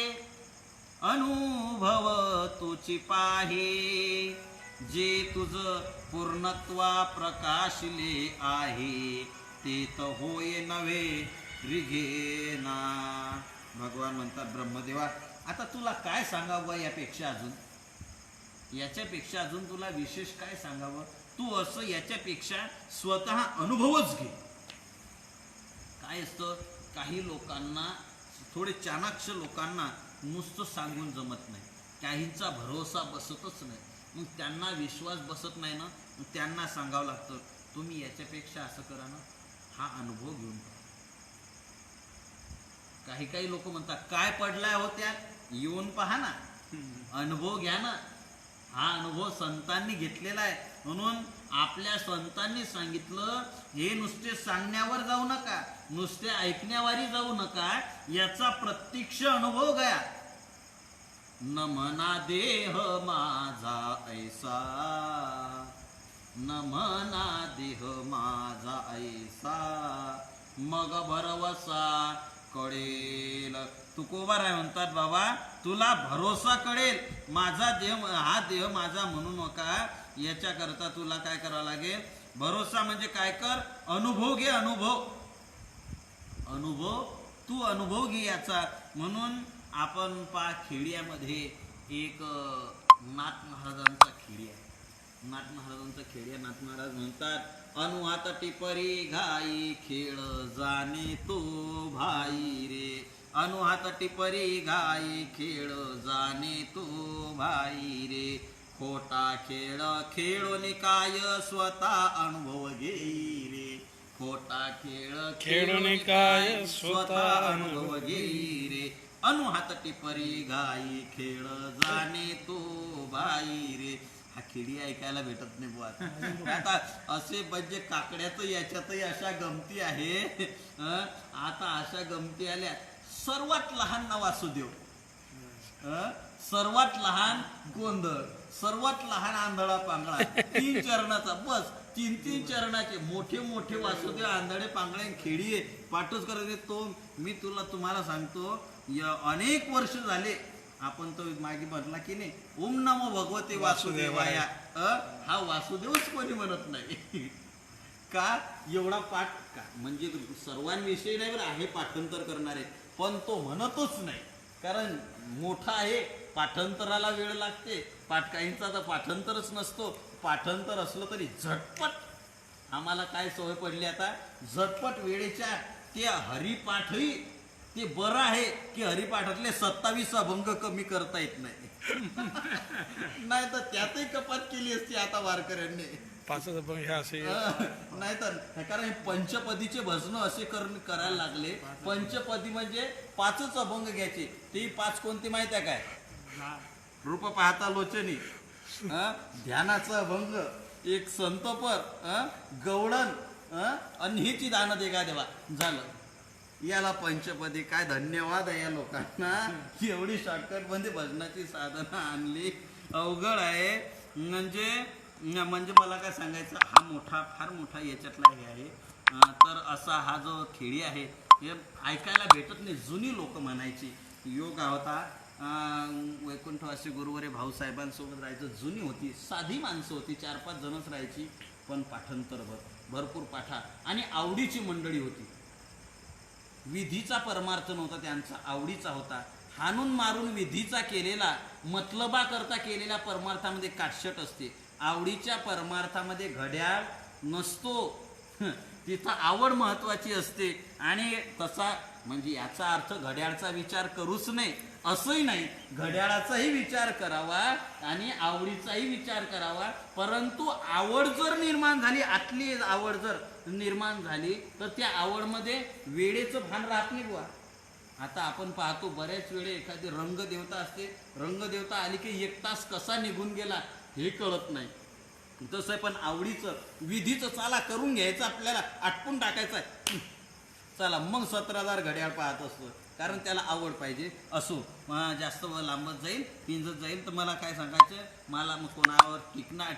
अनुभव तुची पाहे, जे तुझ पूर्णत्वा प्रकाशले आहे, ते तर होय नव्हे रिघेना. भगवान म्हणतात, ब्रह्मदेवा आता तुला काय सांगावं यापेक्षा अजून, याच्यापेक्षा अजून तुला विशेष काय सांगावं. तू असं याच्यापेक्षा स्वतः अनुभवच घे. काय असतं, काही लोकांना, थोडे चाणाक्ष लोकांना नुसतं सांगून जमत नाही. काहींचा भरोसा बसतच नाही. मग त्यांना विश्वास बसत नाही ना, मग त्यांना सांगावं लागतं, तुम्ही याच्यापेक्षा असं करा ना, हा अनुभव घेऊन पहा. काही काही लोक म्हणतात, काय पडलाय हो त्यात, येऊन पहा ना, अनुभव घ्या ना. हा अनुभव संतांनी घेतलेला आहे. म्हणून आपल्या संतांनी सांगितलं, हे नुसते सांगण्यावर जाऊ नका, नुसते ऐकण्यावारी जाऊ नका, याचा प्रत्यक्ष अनुभव घ्या. न म्हणा देह माझा ऐसा, न म्हणा देह माझा ऐसा, मग भरवसा कळेल. तुकोबाराय म्हणतात, बाबा तुला भरोसा कळेल. माझा देह, हा देह माझा म्हणू नका. याच्याकरता तुला काय करावं लागेल, भरोसा म्हणजे काय कर, अनुभव घे. अनुभव तू अनुभव घे याचा. म्हणून आपण खेड्यामध्ये एक नाथ महाराजांचा खेडी आहे. नाथ महाराजांचा खेडी आहे. नाथ महाराज म्हणतात, अनुहात टिपरी घाई खेळ जाणे तो भाई रे, अनुहात टिपरी घाई खेळ जाणे तो भाई रे, खोटा खेळ खेळून काय स्वतः अनुभव घेई रे, खोटा खेळ खेळून काय स्वतः अनुभव घेई रे, अनुहात टिपरी घाई खेळ जाणे तो भाई रे. हा खेडी ऐकायला भेटत नाही बुवा. आता असे म्हणजे काकड्याचं याच्यातही अशा गमती आहे. आता अशा गमती आल्या. सर्वात लहान ना वासुदेव, सर्वात लहान गोंधळ, सर्वात लहान आंधळा पांगळा, 3 चरणाचा, बस 3 चरणाचे. मोठे मोठे वासुदेव आंधळे पांगळे खेडी पाठच करत. तो मी तुम्हाला सांगतो, अनेक वर्ष झाले आपण तो मागे म्हटला की नाही, ओम नमो भगवते वासुदेवाया. हा वासुदेवच कोणी म्हणत नाही. का एवढा पाठ का, म्हणजे सर्वांविषयी नाही बरं, आहे पाठांतर करणारे, पण तो म्हणतच नाही. कारण मोठा आहे, पाठांतराला वेळ लागते. काहींचा तर पाठांतरच नसतो. पाठांतर असलं तरी झटपट आम्हाला काय सवय पडली आता, झटपट वेळेच्या ते हरिपाठही ते बरं आहे की हरिपाठातले 27 अभंग कमी करता येत नाही. नाही तर त्यातही कपात केली असती आता वारकऱ्यांनी. 5 अभंग ह्या असे नाही तर, कारण पंचपदीचे भजन असे करायला लागले. पंचपदी म्हणजे 5च अभंग घ्यायचे. ते 5 कोणते माहिती आहे काय, रूप पाहता लोचनी, ध्यानाचा अभंग, एक संतपर, गवळण, आणि हिची दान देगा देवा, झालं. याला पंचपदी. काय धन्यवाद आहे या लोकांना, एवढी शॉर्टकट मध्ये भजनाची साधना आणली. अवघड आहे. म्हणजे मला काय सांगायचं, हा मोठा, फार मोठा याच्यातला हे आहे. तर असा हा जो खेडी आहे, हे ऐकायला भेटत नाही. जुनी लोक म्हणायची, योग होता, वैकुंठवासी गुरुवरे भाऊसाहेबांसोबत राहायचं. जुनी होती, साधी माणसं होती, 4-5 जणच राहायची, पण पाठांतर भरपूर पाठा आणि आवडीची मंडळी होती. विधीचा परमार्थ नव्हता त्यांचा, आवडीचा होता. हाणून मारून विधीचा केलेला, मतलबा करता केलेल्या परमार्थामध्ये काटछट असते. आवडीच्या परमार्थामध्ये घड्याळ नसतो. तिथं आवड महत्वाची असते. आणि तसा म्हणजे याचा अर्थ घड्याळचा विचार करूच नाही, असंही नाही, घड्याळाचाही विचार करावा आणि आवडीचाही विचार करावा. परंतु आवड जर निर्माण झाली, आतली आवड जर निर्माण झाली, तर त्या आवडमध्ये वेळेचं भान राहत नाही बुवा. आता आपण पाहतो बऱ्याच वेळे एखादी रंगदेवता असते, रंगदेवता आली की 1 तास कसा निघून गेला हे कळत नाही. तसं आहे. पण आवडीचं विधीचं चला करून घ्यायचं, आपल्याला आटपून टाकायचं आहे, चला मग 17,000 घड्याळ पाहत असतो, कारण त्याला आवड पाहिजे. असो, जास्त लांबत जाईल, पिंजत जाईल, तर मला काय सांगायचं, मला मग कोणावर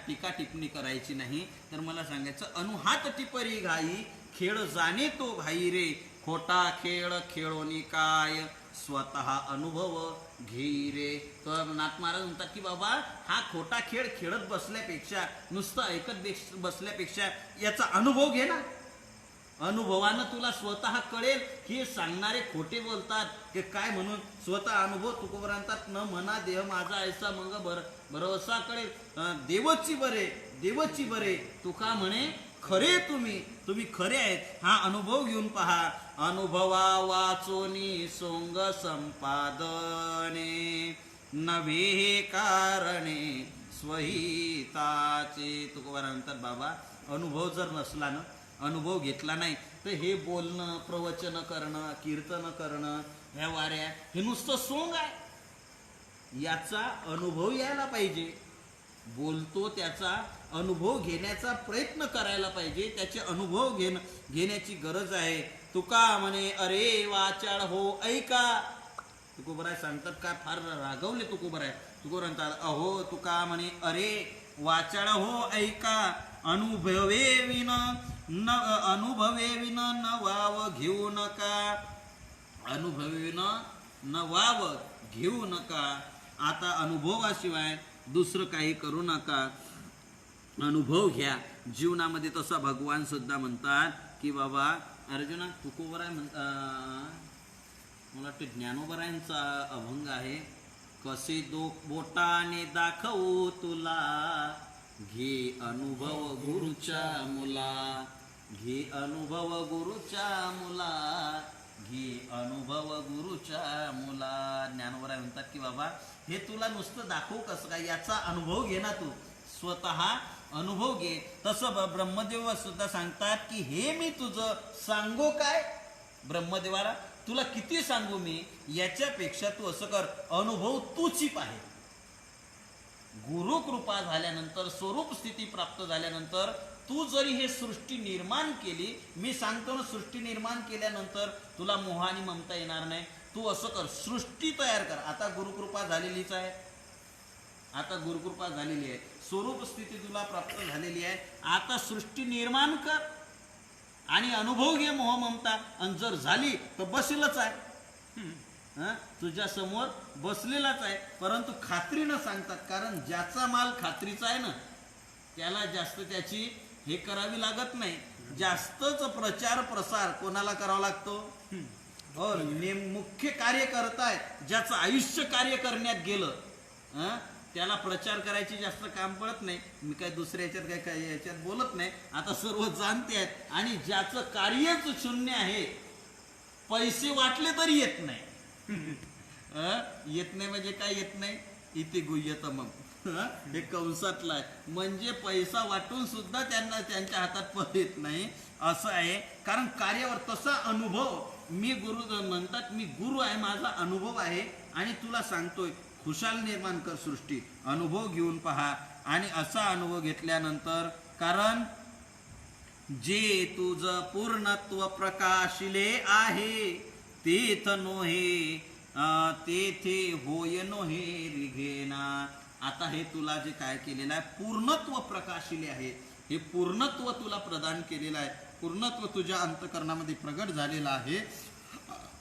टीका टिप्पणी करायची नाही. तर मला सांगायचं, अनुहात टिपरी घाई खेळ जाणे तो घाई रे, खोटा खेळ खेळोनी काय स्वतः अनुभव घेई रे. तर नाथ महाराज म्हणतात की बाबा, हा खोटा खेळ खेळत बसल्यापेक्षा, नुसतं ऐकत बसल्यापेक्षा याचा अनुभव घे ना. अनुभवानं तुला स्वतः कळेल की सांगणारे खोटे बोलतात की काय, म्हणून स्वतः अनुभव तुकोबरांतात न म्हणा देह माझा ऐसा मग भरवसा कळेल. देवची बरे तुका म्हणे खरे तुम्ही खरे आहेत, हा अनुभव घेऊन पहा. अनुभवा वाचोनी सोंग संपादने नव्हे हे कारणे स्वहिताचे. तुकोबरांतात बाबा, अनुभव जर नसला ना, अनुभव घेतला नाही, तर हे बोलणं, प्रवचन करणं, कीर्तन करणं, ह्या वाऱ्या, हे नुसतं सोंग आहे. याचा अनुभव यायला पाहिजे. बोलतो त्याचा अनुभव घेण्याचा प्रयत्न करायला पाहिजे. त्याचे अनुभव घेण्याची गरज आहे. तुका म्हणे अरे वाचाळ हो ऐका. तुकोबराय सांगतात का, फार रागवले तुकोबराय. तुकोबराय म्हणतात, अहो तुका म्हणे अरे वाचाळ हो ऐका, अनुभवे विन न वाव घेऊ नका. अनुभवेन न वाव घेऊ नका. आता अनुभवाशिवाय दुसरं काही करू नका, अनुभव घ्या जीवनामध्ये. तसा भगवान सुद्धा म्हणतात की बाबा अर्जुना, तुकोबराय मला वाटतं ज्ञानोबरायांचा अभंग आहे, कसे बोटाने दाखवू तुला, घे अनुभव गुरुच्या मुला, घे अनुभव गुरुच्या मुला, घे अनुभव गुरुच्या मुला. ज्ञानोबराय म्हणतात की बाबा, हे तुला नुसतं दाखवू कसं काय, याचा अनुभव घे ना, तू स्वतः अनुभव घे. तसं ब्रह्मदेव सुद्धा सांगतात की हे मी तुझं सांगू काय, ब्रह्मदेवाला तुला किती सांगू मी, याच्यापेक्षा तू असं कर, अनुभव तूची पाहे. गुरुकृपा झाल्यानंतर, स्वरूप स्थिती प्राप्त झाल्यानंतर, तू जरी हे सृष्टी निर्माण केली, मी सांगतो ना, सृष्टी निर्माण केल्यानंतर तुला मोह आणि ममता येणार नाही. तू असं कर, सृष्टी तयार कर. आता गुरुकृपा झालेलीच आहे, आता गुरुकृपा झालेली आहे, स्वरूप स्थिती तुला प्राप्त झालेली आहे. आता सृष्टी निर्माण कर आणि अनुभव घे मोह ममता. आणि जर झाली तर बसेलच आहे, तुझ्या समोर बसलेलाच आहे. परंतु खात्रीनं सांगतात, कारण ज्याचा माल खात्रीचा आहे ना, त्याला जास्त त्याची हे करावी लागत नाही. जास्तच प्रचार प्रसार कोणाला करावा लागतो, हो, मुख्य कार्य करताय, ज्याचं आयुष्य कार्य करण्यात गेलं, त्याला प्रचार करायची जास्त काम पडत नाही. मी काय दुसऱ्या याच्यात काय याच्यात बोलत नाही, आता सर्व जाणते आहेत. आणि ज्याचं कार्यच शून्य आहे, पैसे वाटले तरी येत नाही. येत नाही म्हणजे काय येत नाही, इथे गुह्यतमम, हे कंसातला आहे. म्हणजे पैसा वाटून सुद्धा त्यांना त्यांच्या हातात येत नाही, असं आहे. कारण कार्यावर तसा अनुभव, मी गुरु म्हणतात, मी गुरु आहे, माझा अनुभव आहे आणि तुला सांगतोय, खुशाल निर्माण कर सृष्टी, अनुभव घेऊन पहा. आणि असा अनुभव घेतल्यानंतर, कारण जे तुझ पूर्णत्व प्रकाशिले आहे, तेथ नोहे तेथे होय नोहे रिघेना. आता हे तुला जे काय केलेलं आहे, पूर्णत्व प्रकाशिले आहे, हे पूर्णत्व तुला प्रदान केलेलं आहे, पूर्णत्व तुझ्या अंतकरणामध्ये प्रगट झालेलं आहे.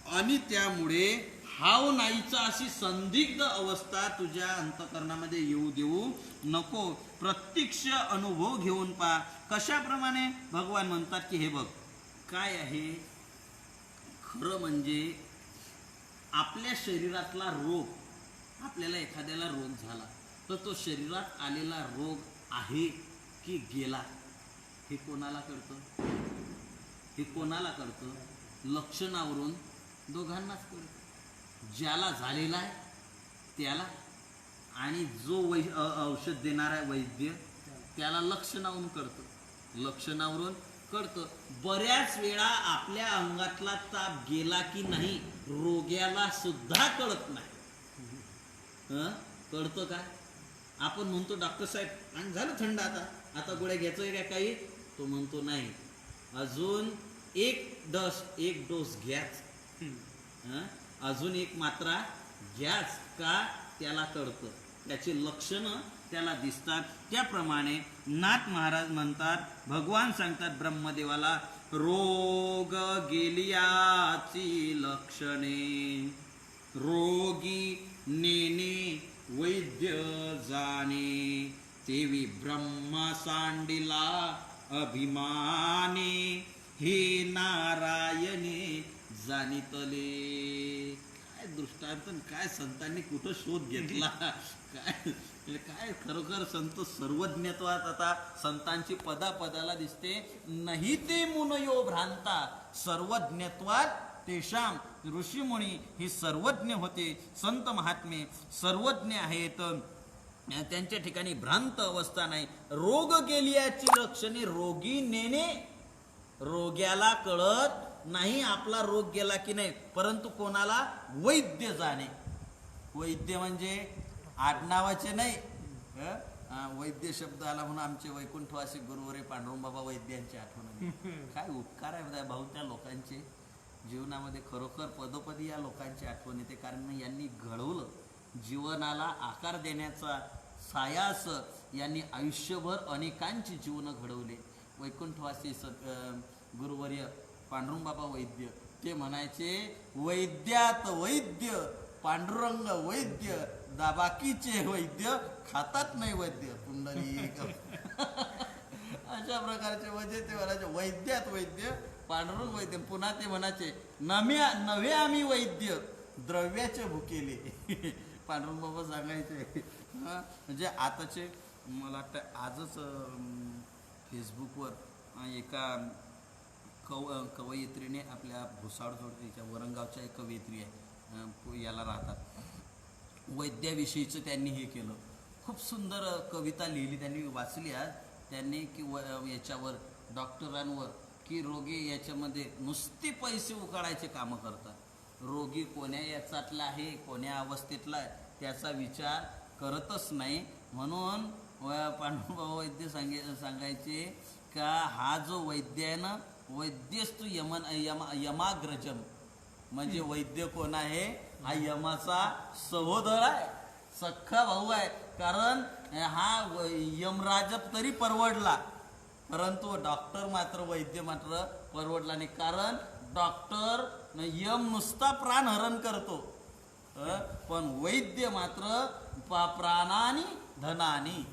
आणि त्यामुळे हाव नाहीचा अशी संदिग्ध अवस्था तुझ्या अंतकरणामध्ये येऊ देऊ नको. प्रत्यक्ष अनुभव घेऊन पहा. कशाप्रमाणे भगवान म्हणतात की हे बघ काय आहे, खरं म्हणजे आपल्या शरीरातला रोग, आपल्याला एखाद्याला रोग झाला तर तो शरीरात आलेला रोग आहे की गेला, हे कोणाला कळतं, हे कोणाला कळतं, लक्षणावरून दोघांनाच कळतं. ज्याला झालेला आहे त्याला, आणि जो औषध देणारा वैद्य त्याला लक्षणावरून कळतं, लक्षणावरून कळतं. बऱ्याच वेळा आपल्या अंगातला ताप गेला की नाही रोग्याला सुद्धा कळत नाही. कळतं काय? आपण म्हणतो डॉक्टर साहेब आणि झालं थंड, आता गोळ्या घ्यायचंय का काही? तो म्हणतो नाही, अजून एक डोस घ्याच, अजून एक मात्रा घ्याच का? त्याला कळतं, त्याची लक्षणं त्याला दिसतात. त्याप्रमाणे नाथ महाराज म्हणतात, भगवान सांगतात ब्रह्मदेवाला, रोग गेलियाची लक्षणे, रोगी नेने वैद्य जाणे, तेवी ब्रह्म सांडिला अभिमाने, हे नारायणे जाणितले. काय दृष्टांत, काय संतांनी कुठं शोध घेतला, काय खरोखर संत सर्वज्ञत्वात. आता संतांची पदाला दिसते, नाही ते मुनयो भ्रांता सर्वज्ञत्वात तेषाम. ऋषीमुनी ही सर्वज्ञ होते, संत महात्मे सर्वज्ञ आहेत, त्यांच्या ठिकाणी भ्रांत अवस्था नाही. रोग गेलियाची लक्षणे, रोगी नेणे, रोग्याला कळत नाही आपला रोग गेला की नाही, परंतु कोणाला? वैद्य जाणे. वैद्य म्हणजे आडनावाचे नाही, वैद्य शब्द आला म्हणून आमचे वैकुंठवासी गुरुवरे पांडुरंगबाबा वैद्यांची आठवण. काय उपकार आहे भाऊ त्या लोकांचे जीवनामध्ये, खरोखर पदोपदी या लोकांची आठवण येते, कारण यांनी घडवलं, जीवनाला आकार देण्याचा सायास यांनी आयुष्यभर अनेकांची जीवनं घडवले. वैकुंठवासी गुरुवर्य पांडुरंगबाबा वैद्य ते म्हणायचे, वैद्यात वैद्य पांडुरंग वैद्य, दाबाकीचे वैद्य खातात नाही वैद्य पुंडलिक. अशा प्रकारचे म्हणजे ते म्हणायचे, वैद्यात वैद्य पांडुरंग वैद्य. पुन्हा ते म्हणायचे, नव्हे आम्ही वैद्य द्रव्याचे भुकेले. पांडुरंग बाबा सांगायचे. म्हणजे आताचे मला वाटतं आजच फेसबुकवर एका कवयित्रीने, आपल्या भुसावळच्या वरंगावच्या एक कवयित्री आहे, याला राहतात, वैद्याविषयीचं त्यांनी हे केलं, खूप सुंदर कविता लिहिली त्यांनी, वाचली आज त्यांनी, की याच्यावर डॉक्टरांवर, की रोगी याच्यामध्ये नुसते पैसे उकाळायचे कामं करतात. रोगी कोण्या याचातला आहे, कोण्या अवस्थेतला आहे त्याचा विचार करतच नाही. म्हणून पांडुरंग वैद्य सांगायचे का, हा जो वैद्य आहे ना, वैद्यस्तु यमाग्रजम, म्हणजे वैद्य कोण आहे? हा यमाचा सहोदर आहे, सख्खा भाऊ आहे. कारण हा यमराज तरी परवडला, परंतु डॉक्टर मात्र, वैद्य मात्र परवडला नाही. कारण डॉक्टर यम नुसता प्राणहरण करतो, पण वैद्य मात्र प्राणानी धनानी,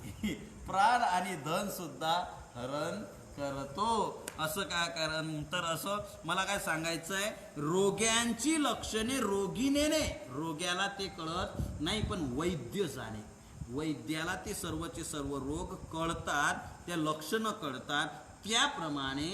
प्राण आणि धन सुद्धा हरण करतो. असं काय? कारण तर असं मला काय सांगायचं आहे, रोग्यांची लक्षणे रोगीने, रोग्याला ते कळत नाही, पण वैद्य जाणे, वैद्याला ते सर्वचे सर्व रोग कळतात, त्या लक्षणं कळतात. त्याप्रमाणे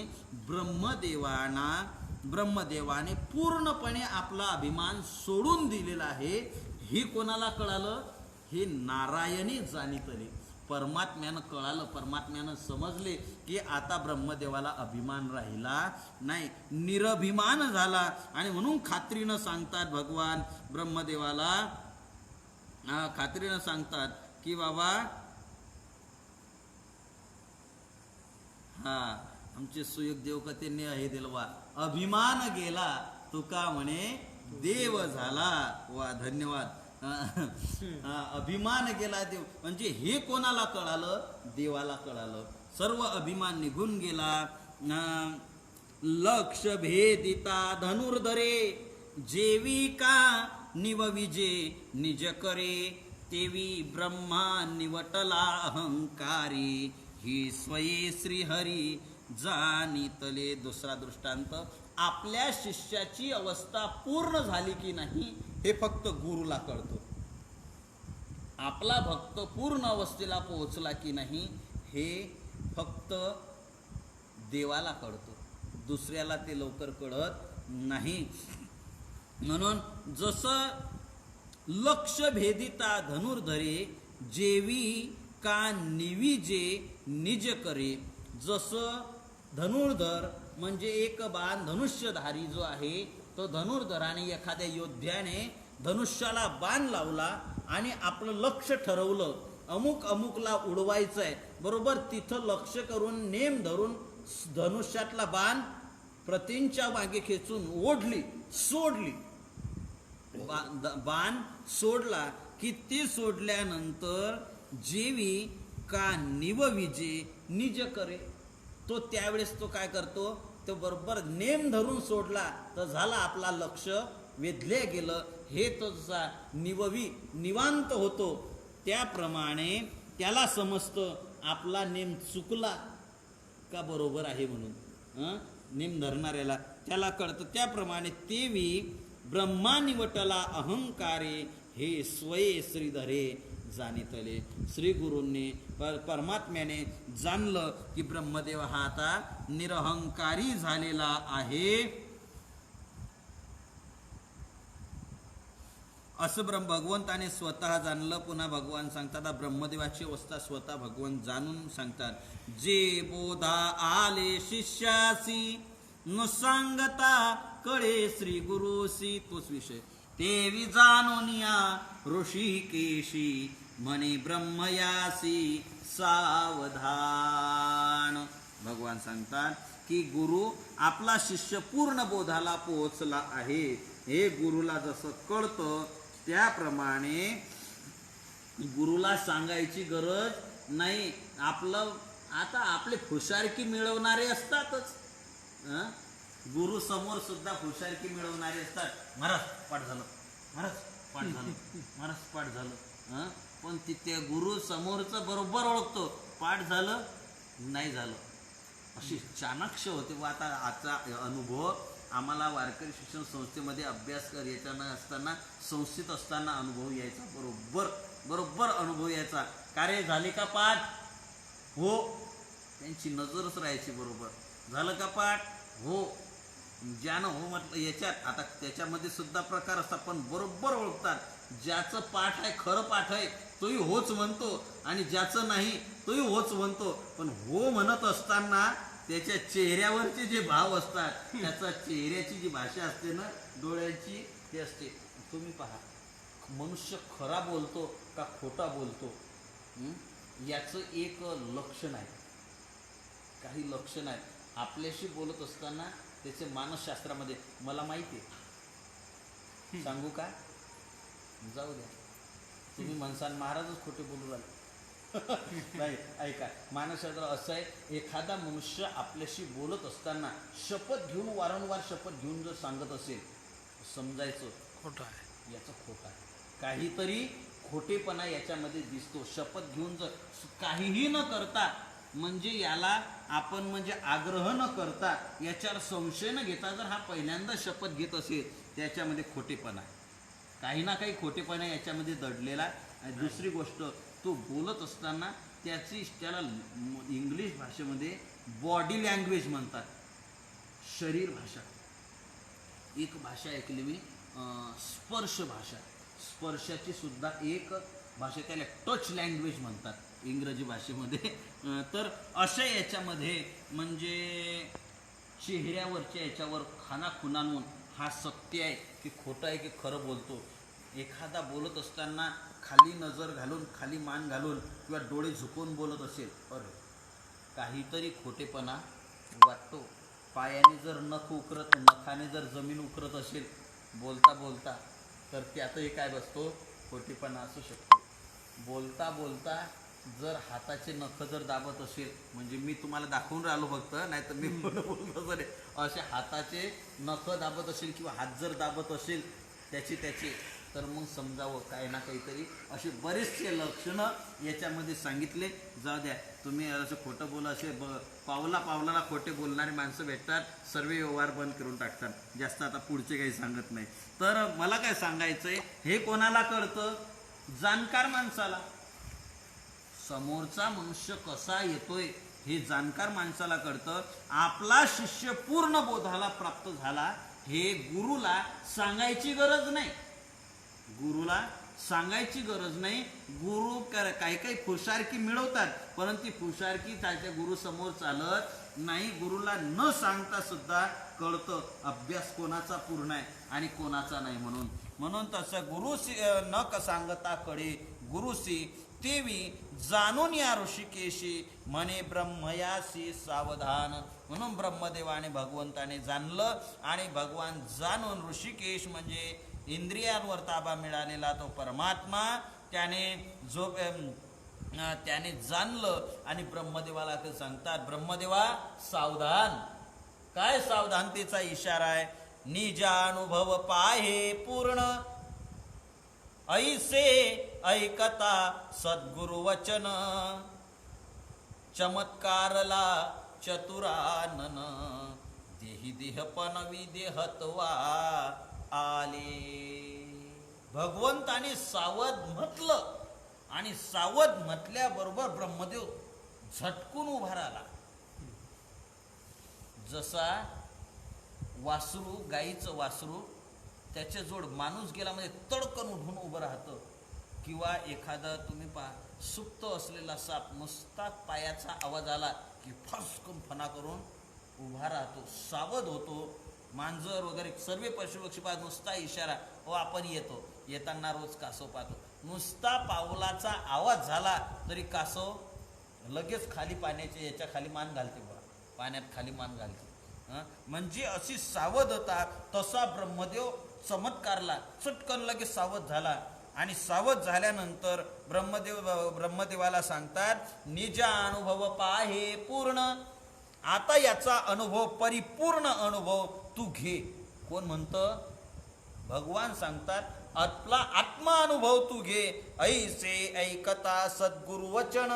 ब्रह्मदेवाने पूर्णपणे आपला अभिमान सोडून दिलेला आहे. हे कोणाला कळालं? हे नारायणी जाणितले, परमात्म्यानं कळालं, परमात्म्यानं समजले की आता ब्रह्मदेवाला अभिमान राहिला नाही, निरभिमान झाला. आणि म्हणून खात्रीनं सांगतात भगवान ब्रह्मदेवाला, खात्रीनं सांगतात की बाबा, आमचे सुयोग देवकथेने हे दिलं, वा अभिमान गेला तुका म्हणे देव झाला. वा धन्यवाद. अभिमान गेला देव, म्हणजे हे कोणाला कळालं? देवाला कळालं. सर्व अभिमान निघून गेला. लक्ष भेदिता धनुर्धरे, जेवी का निवविजे निज करे, तेवी ब्रह्मा निवटला अहंकारी, ही स्वये श्रीहरी जाणितले. दुसरा दृष्टांत, आपल्या शिष्याची अवस्था पूर्ण झाली की नाही हे फक्त गुरुला कळतो. आपला भक्त पूर्ण अवस्थेला पोहोचला की नाही हे फक्त देवाला कळतो, दुसऱ्याला ते लवकर कळत नाही. म्हणून जसं लक्ष भेदिता धनुर्धरे जेवी का निविजे निज करे, जसं धनुर्धर म्हणजे एक बाण धनुष्यधारी जो आहे तो धनुर्धराने एखाद्या योद्ध्याने धनुष्याला बाण लावला आणि आपलं लक्ष ठरवलं अमुक अमुकला उडवायचं आहे, बरोबर तिथं लक्ष करून नेम धरून धनुष्यातला बाण प्रतींच्या मागे खेचून सोडली बाण सोडला की ते सोडल्यानंतर जेवी का निवविजे निज करे, तो त्यावेळेस तो काय करतो, तो बरोबर नेम धरून सोडला तर झाला आपला लक्ष वेधले गेलं, हे तो जसा निवांत होतो त्याप्रमाणे त्याला समजतं आपला नेम चुकला का बरोबर आहे म्हणून. नेम धरणाऱ्याला त्याला कळतं. त्याप्रमाणे तेवी ब्रह्मा निवटला अहंकारे हे स्वये श्रीधरे जाणितले. श्री गुरूंनी परमात्म्याने जाणलं की ब्रह्मदेव हा आता निरहंकारी झालेला आहे. असं भगवंताने स्वतः जाणलं. पुन्हा भगवान सांगतात ब्रह्मदेवाची अवस्था स्वतः भगवान जाणून सांगतात. जे बोधा आले शिष्यासी न सांगता कळे श्री गुरुसी, तोच विषय. तेवी जाणोनिया ऋषिकेशी म्हणे ब्रह्मयासी सावधान. भगवान सांगतात की गुरु आपला शिष्य पूर्ण बोधाला पोहोचला आहे, हे गुरुला जसं कळतं त्याप्रमाणे गुरुला सांगायची गरज नाही. आता आपले हुशारकी मिळवणारे असतातच, गुरु समोर सुद्धा हुशारकी मिळवणारे असतात. महाराज पाठ झालं, महाराज पाठ झालं, महाराज पाठ झालं, पण तिथे गुरु समोरचं बरोबर ओळखतो, पाठ झालं नाही झालं, अशी चाणाक्ष होते. व आता आजचा अनुभव आम्हाला वारकरी शिक्षण संस्थेमध्ये अभ्यास यायचा असताना, संस्थेत असताना अनुभव यायचा, बरोबर अनुभव यायचा. कार्य झाले का पाठ? हो. त्यांची नजरच राहायची बरोबर. झालं का पाठ? हो. ज्यानं हो म्हटलं याच्यात आता त्याच्यामध्ये सुद्धा प्रकार असतात, पण बरोबर ओळखतात. ज्याचं पाठ आहे, खरं पाठ आहे, तोही होच म्हणतो, आणि ज्याचं नाही तोही होच म्हणतो. पण हो म्हणत असताना त्याच्या चेहऱ्यावरचे जे भाव असतात, त्याचा चेहऱ्याची जी भाषा असते ना, डोळ्यांची, ते असते. तुम्ही पहा, मनुष्य खरा बोलतो का खोटा बोलतो, याचं एक लक्षण आहे. काही लक्षण आहे आपल्याशी बोलत असताना त्याचे मानसशास्त्रामध्ये. मला माहिती आहे, सांगू का? जाऊ द्या, तुम्ही म्हणसान महाराजच खोटे बोलू राहिले. नाही, ऐका, मानसशास्त्र असं आहे, एखादा मनुष्य आपल्याशी बोलत असताना शपथ घेऊन, वारंवार शपथ घेऊन जर सांगत असेल, समजायचं खोटं आहे, याचं खोटं आहे. काहीतरी खोटेपणा याच्यामध्ये दिसतो. शपथ घेऊन जर काहीही न करता, म्हणजे याला आपण म्हणजे आग्रह न करता, याच्यावर संशय न घेता जर हा पहिल्यांदा शपथ घेत असेल, त्याच्यामध्ये खोटेपणा आहे, काही ना काही खोटेपणा याच्यामध्ये दडलेला आहे. दुसरी गोष्ट, तो बोलत असताना त्याला इंग्लिश भाषेमध्ये बॉडी लँग्वेज म्हणतात, शरीर भाषा. एक भाषा ऐकली मी, स्पर्श भाषा. स्पर्शाची सुद्धा एक भाषा, त्याला टच लँग्वेज म्हणतात इंग्रजी भाषेमध्ये. तर अशा याच्यामध्ये म्हणजे चेहऱ्यावरच्या याच्यावर खानाखुणांहून हा सत्य आहे की खोटं आहे की खरं बोलतो. एखादा बोलत असताना खाली नजर घालून, खाली मान घालून किंवा डोळे झुकवून बोलत असेल, अरे काहीतरी खोटेपणा वाटतो. पायाने जर नख उकरत, नखाने जर जमीन उकरत असेल बोलता बोलता, तर त्यातही काय बसतो, खोटेपणा असू शकतो. बोलता बोलता जर हाताचे नख जर दाबत असेल, म्हणजे मी तुम्हाला दाखवून राहिलो फक्त, नाही तर मी बोलतो सर, असे हाताचे नख दाबत असेल किंवा हात जर दाबत असेल त्याचे, तर मग समजावं काय ना काहीतरी. असे बरेचसे लक्षणं याच्यामध्ये सांगितले. जाऊ द्या, तुम्ही असं खोटं बोला, असे पावलाला खोटे बोलणारे माणसं भेटतात, सर्व व्यवहार बंद करून टाकतात. जास्त आता पुढचे काही सांगत नाही. तर मला काय सांगायचंय, हे कोणाला कळतं? जाणकार माणसाला. समोरचा मनुष्य कसा येतोय हे जाणकार माणसाला कळतं. आपला शिष्य पूर्ण बोधाला प्राप्त झाला हे गुरुला सांगायची गरज नाही, गुरुला सांगायची गरज नाही. गुरु काही काही फुशारकी मिळवतात, परंतु ती फुशारकी त्याच्या गुरु समोर चालत नाही. गुरुला न सांगता सुद्धा कळतं अभ्यास कोणाचा पूर्ण आहे आणि कोणाचा नाही. म्हणून तसं गुरुसी न सांगता कळे गुरुसी, तेवी जाणून या ऋषिकेशी म्हणे ब्रह्मयासी सावधान. म्हणून ब्रह्मदेवाने भगवंताने जाणलं आणि भगवान जाणून ऋषिकेश म्हणजे इंद्रियांवर ताबा मिळालेला तो परमात्मा त्याने जाणलं आणि ब्रह्मदेवाला ते सांगतात, ब्रह्मदेवा सावधान. काय सावधानतेचा इशारा आहे? निजानुभव पाहे पूर्ण ऐसे ऐकता सद्गुरु वचन, चमत्कारला चतुरानन, देही देहपण विदेहत्वा आले. भगवंताने सावध म्हटलं आणि सावध म्हटल्याबरोबर ब्रह्मदेव झटकून उभा राहिला. जसा वासरू, गाईचं वासरू, त्याच्या जोड माणूस गेला म्हणजे तडकन उठून उभं राहतं. किंवा एखादा तुम्ही पहा सुप्त असलेला साप नुसता पायाचा आवाज आला की फसकून फणा करून उभा राहतो, सावध होतो. मांजर वगैरे सर्व पशुपक्षी पाहत नुसता इशारा, हो आपण येतो, येताना रोज कासव पाहतो. नुसता पावलाचा आवाज झाला तरी कासव लगेच खाली पाण्याच्या याच्या खाली मान घालते, बघा पाण्यात खाली मान घालते. म्हणजे अशी सावधता. तसा ब्रह्मदेव चमत्कारला चटकन लगेच सावध झाला आणि सावध झाल्यानंतर ब्रह्मदेवाला सांगतात निज अनुभव पाहे पूर्ण. आता याचा अनुभव, परिपूर्ण अनुभव तू घे. कोण म्हणतं? भगवान सांगतात आपला आत्मा अनुभव तू घे. ऐसे ऐकता सद्गुरु वचन.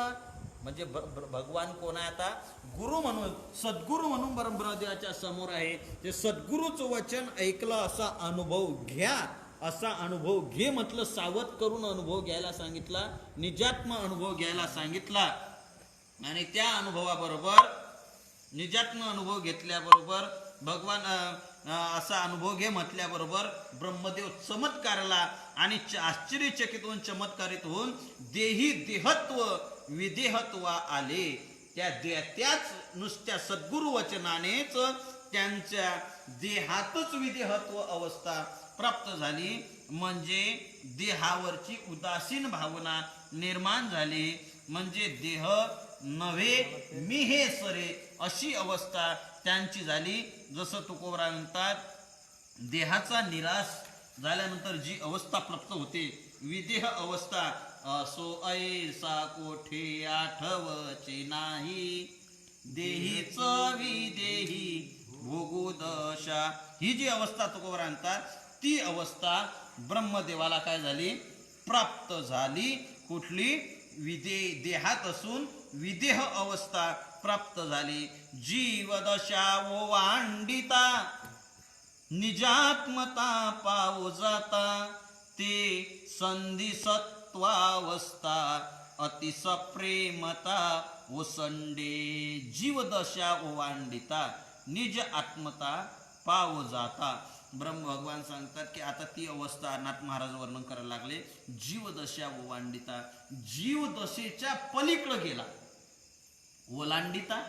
म्हणजे भगवान कोण आहे आता? गुरु म्हणून, सद्गुरु म्हणून ब्रह्मदेवाच्या समोर आहे. ते सद्गुरूचं वचन ऐकलं, असा अनुभव घ्या, असा अनुभव घे म्हटलं. सावध करून अनुभव घ्यायला सांगितला, निजात्म अनुभव घ्यायला सांगितला. आणि त्या अनुभवाबरोबर, निजात्म अनुभव घेतल्याबरोबर भगवान असा अनुभव घे म्हटल्याबरोबर ब्रह्मदेव चमत्कारला आणि आश्चर्यचकित होऊन, चमत्कारित होऊन देही देहत्व विदेहत्व आले. त्याच नुसत्या सद्गुरु वचनानेच त्यांच्या देहातच विदेहत्व अवस्था प्राप्त झाली. म्हणजे देहावरची उदासीन भावना निर्माण झाली. म्हणजे देह नव्हे मी हे सरे अशी अवस्था त्यांची झाली. जसं तुकोबरा म्हणतात, देहाचा निराश झाल्यानंतर जी अवस्था प्राप्त होते, विदेह अवस्था, असो ऐसा कोठे आठवचे नाही, देहीच विदेही भोगू दशा. ही जी अवस्था तुकोबरा म्हणतात, ती अवस्था ब्रह्मदेवाला काय झाली? प्राप्त झाली. कुठली? देहात असून विदेह अवस्था प्राप्त झाली. जीवदशा ओवांडिता निजात्मता पाव जाता, ते संधी सत्वावस्था अतिसप्रेमता ओसंडे. जीवदशा ओवांडिता निज आत्मता पाव जाता. ब्रह्म भगवान सांगतात की आता ती अवस्था नाथ महाराज वर्णन करायला लागले. जीवदशा ओलांडिता, जीवदशेच्या पलीकडे गेला. ओलांडिता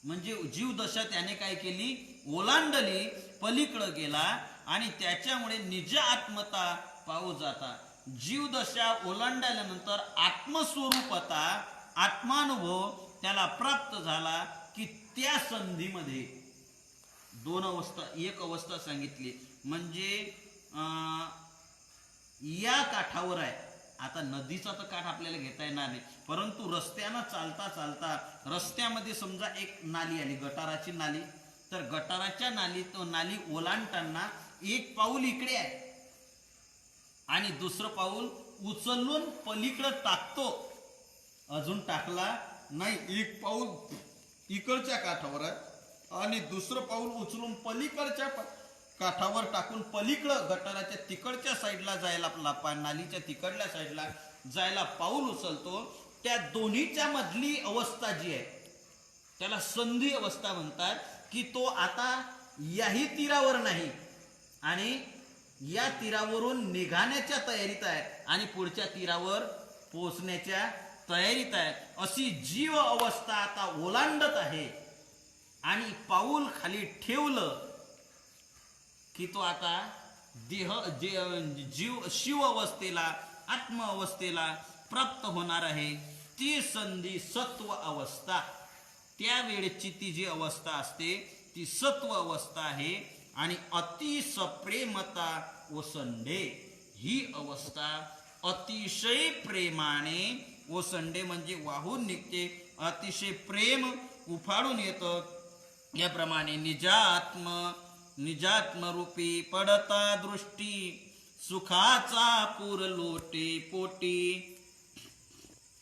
म्हणजे जीवदशा त्याने काय केली? ओलांडली, पलीकडे गेला आणि त्याच्यामुळे निज आत्मता पाहू जाता. जीवदशा ओलांडल्यानंतर आत्मस्वरूपता, आत्मानुभव त्याला प्राप्त झाला की त्या संधीमध्ये दोन अवस्था, एक अवस्था सांगितली म्हणजे या काठावर आहे. आता नदीचा तर काठ आपल्याला घेता येणार नाही, परंतु रस्त्यानं चालता चालता रस्त्यामध्ये समजा एक नाली आली, गटाराची नाली, तर गटाराच्या नाली ओलांडताना एक पाऊल इकडे आहे आणि दुसरं पाऊल उचलून पलीकडे टाकतो. अजून टाकला नाही, एक पाऊल इकडच्या काठावर आहे आणि दुसरं पाऊल उचलून पलीकडच्या काठावर टाकून पलीकडं गटाराच्या तिकडच्या साईडला जायला, नालीच्या तिकडल्या साईडला जायला पाऊल उचलतो. त्या दोन्हीच्या मधली अवस्था जी आहे त्याला संधी अवस्था म्हणतात. की तो आता याही तीरावर नाही आणि या तीरावरून निघाण्याच्या तयारीत आहे आणि पुढच्या तीरावर पोहोचण्याच्या तयारीत आहे, अशी जीव अवस्था आता ओलांडत आहे. आणि पाऊल खाली ठेवलं की तो आता जीव शिव अवस्थेला, आत्म अवस्थेला प्राप्त होणार आहे. ती संधी सत्व अवस्था, त्यावेळेची ती जी अवस्था असते ती सत्व अवस्था आहे. आणि अतिसप्रेमता ओसंडे, ही अवस्था अतिशय प्रेमाने ओसंडे म्हणजे वाहून निघते, अतिशय प्रेम उफाळून येतं. याप्रमाणे निजात्मरूपी पडता दृष्टी, सुखाचा पूर लोटे पोटी,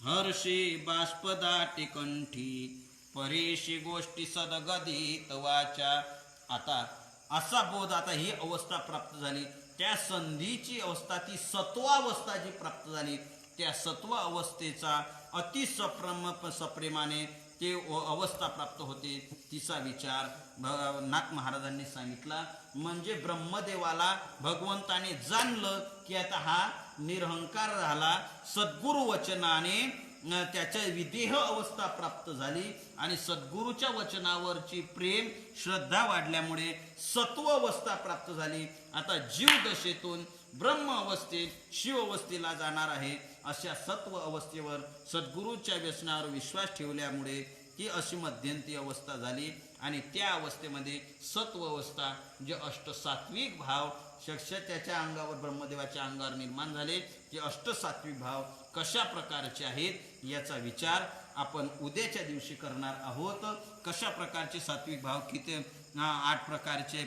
हर्षे बाष्पदाटे कंठी, परेशी गोष्टी सदगदित वाचा. आता असा बोध, आता ही अवस्था प्राप्त झाली, त्या संधीची अवस्था, ती सत्वावस्था जी प्राप्त झाली, त्या सत्व अवस्थेचा सप्रेमाने ते अवस्था प्राप्त होते. तिचा विचार नाथ महाराजांनी सांगितला. म्हणजे ब्रह्मदेवाला भगवंताने जाणलं की आता हा निरहंकार झाला, सद्गुरु वचनाने त्याच्या विदेह अवस्था प्राप्त झाली आणि सद्गुरूच्या वचनावरची प्रेम श्रद्धा वाढल्यामुळे सत्व अवस्था प्राप्त झाली. आता जीव दशेतून ब्रह्म अवस्थेत शिव अवस्थेला जाणार आहे. अशा सत्व अवस्थेवर सद्गुरूच्या व्यसनावर विश्वास ठेवल्यामुळे ती अशी मध्यंती अवस्था झाली. आणि त्या अवस्थेमध्ये सत्व अवस्था, जे अष्टसात्विक भाव त्याच्या अंगावर, ब्रह्मदेवाच्या अंगावर निर्माण झाले, ते अष्टसात्विक भाव कशा प्रकारचे आहेत याचा विचार आपण उद्याच्या दिवशी करणार आहोत. कशा प्रकारचे सात्विक भाव, किती 8 प्रकारचे,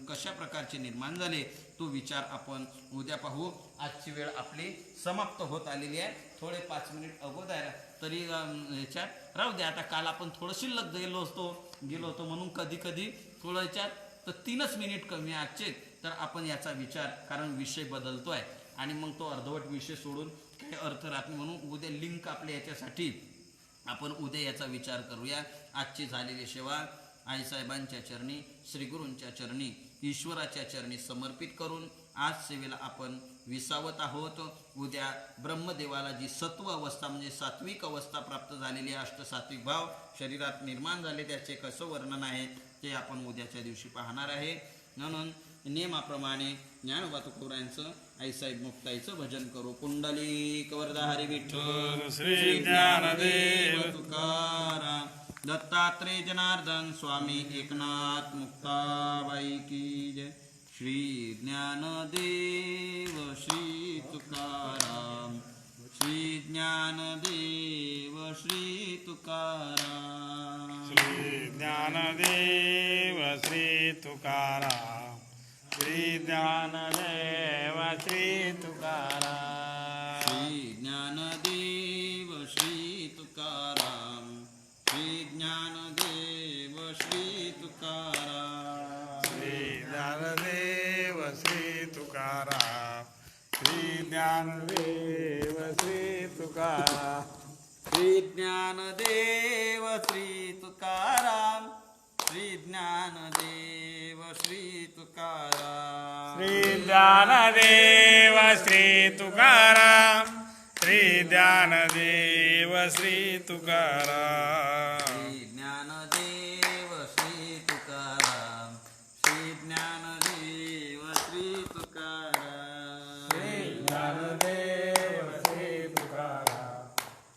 कशा प्रकारचे निर्माण झाले, तो विचार आपण उद्या पाहू. आजची वेळ आपली समाप्त होत आलेली आहे. थोडे 5 मिनिट अगोदर तरी ह्याच्यात राहू द्या. आता काल आपण थोडं शिल्लक गेलो होतो म्हणून कधी थोडं ह्याच्यात तर 3च मिनिट कमी आजचे. तर आपण याचा विचार, कारण विषय बदलतोय आणि मग तो अर्धवट विषय सोडून काही अर्थ राहत नाही, म्हणून उद्या लिंक आपल्या याच्यासाठी आपण उद्या याचा विचार करूया. आजची झालेली सेवा आईसाहेबांच्या चरणी, श्रीगुरूंच्या चरणी, ईश्वराच्या चरणी समर्पित करून आज सेवेला आपण विसावत आहोत. उद्या ब्रह्मदेवाला जी सत्व अवस्था म्हणजे सात्विक अवस्था प्राप्त झालेली आहे, अष्टसात्विक भाव शरीरात निर्माण झाले, त्याचे कसं वर्णन आहे ते आपण उद्याच्या दिवशी पाहणार आहे. म्हणून नियमाप्रमाणे ज्ञानोबा तुकोबांचं, आईसाहेब मुक्ताईचं भजन करू. कुंडलिक वरदा हरी विठ्ठल श्री ज्ञानदेव तुकाराम, दत्तात्रेय जनार्दन स्वामी, एकनाथ मुक्ताबाई की जय. श्री ज्ञानदेव श्री तुकाराम, श्री ज्ञानदेव श्री तुकाराम, श्री ज्ञानदेव श्री तुकाराम, श्री ज्ञानदेव श्री तुकाराम, श्री ज्ञानदेव श्री तुकाराम, श्री ज्ञानदेव श्री तुकाराम, श्री ज्ञानदेव श्री तुकाराम, श्री ज्ञानदेव श्री तुकाराम, श्री ज्ञानदेव श्री तुकाराम, श्री ज्ञानदेव श्री तुकाराम, श्री ज्ञानदेव श्री तुकाराम, श्री ज्ञानदेव श्री तुकाराम, श्री ज्ञानदेव श्री तुकाराम, श्री ज्ञानदेव श्री तुकाराम, श्री ज्ञानदेव श्री तुकाराम,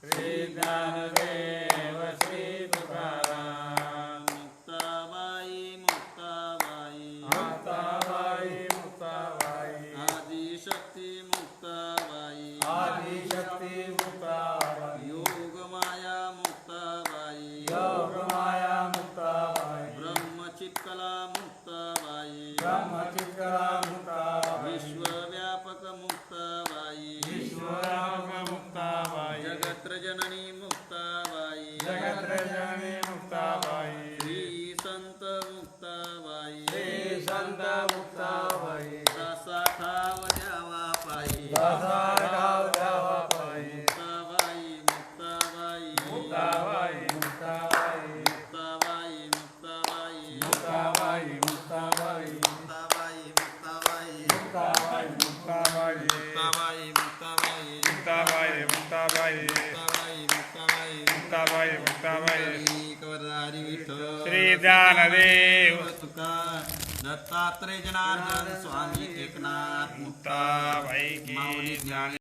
श्री ज्ञानदेव श्री तुकाराम. मुक्ताबाई मुक्ताबाई, मुक्ताबाई मुक्ताबाई, आदिशक्ती मुक्ताबाई, आदिशक्ती मुक्ताबाई, योगमाया मुक्ताबाई, योगमाया मुक्ताबाई, ब्रह्मचित्कला मुक्ताबाई, ब्रह्मचित्कला मुक्ताबाई, विश्वव्यापक मुक्ताबाई, विश्वव्यापक मुक्ताबाई, जगत्रजननी मुक्ताबाई, जगत्रजननी मुक्ताबाई, श्री संत मुक्ताबाई, श्री संत मुक्ताबाई, दासा ठाव द्यावा पायी, दासा ठाव द्यावा पायी, मुक्ताबाई मुक्ताबाई, मुक्ताबाई मुक्ताबाई, मुक्ताबाई मुक्ताबाई, मुक्ताबाई मुक्ताबाई, मुक्ताबाई मुक्ताबाई. मुक्ताबाई मुक्ताबाई मुक्ताबाई मुक्ताबाई मुक्ताबाई कवरधारी विठ्ठल श्री ज्ञानदेव तुका दत्तात्रय जनार्दन स्वामी एकनाथ मुक्ताबाई की माऊली ज्ञान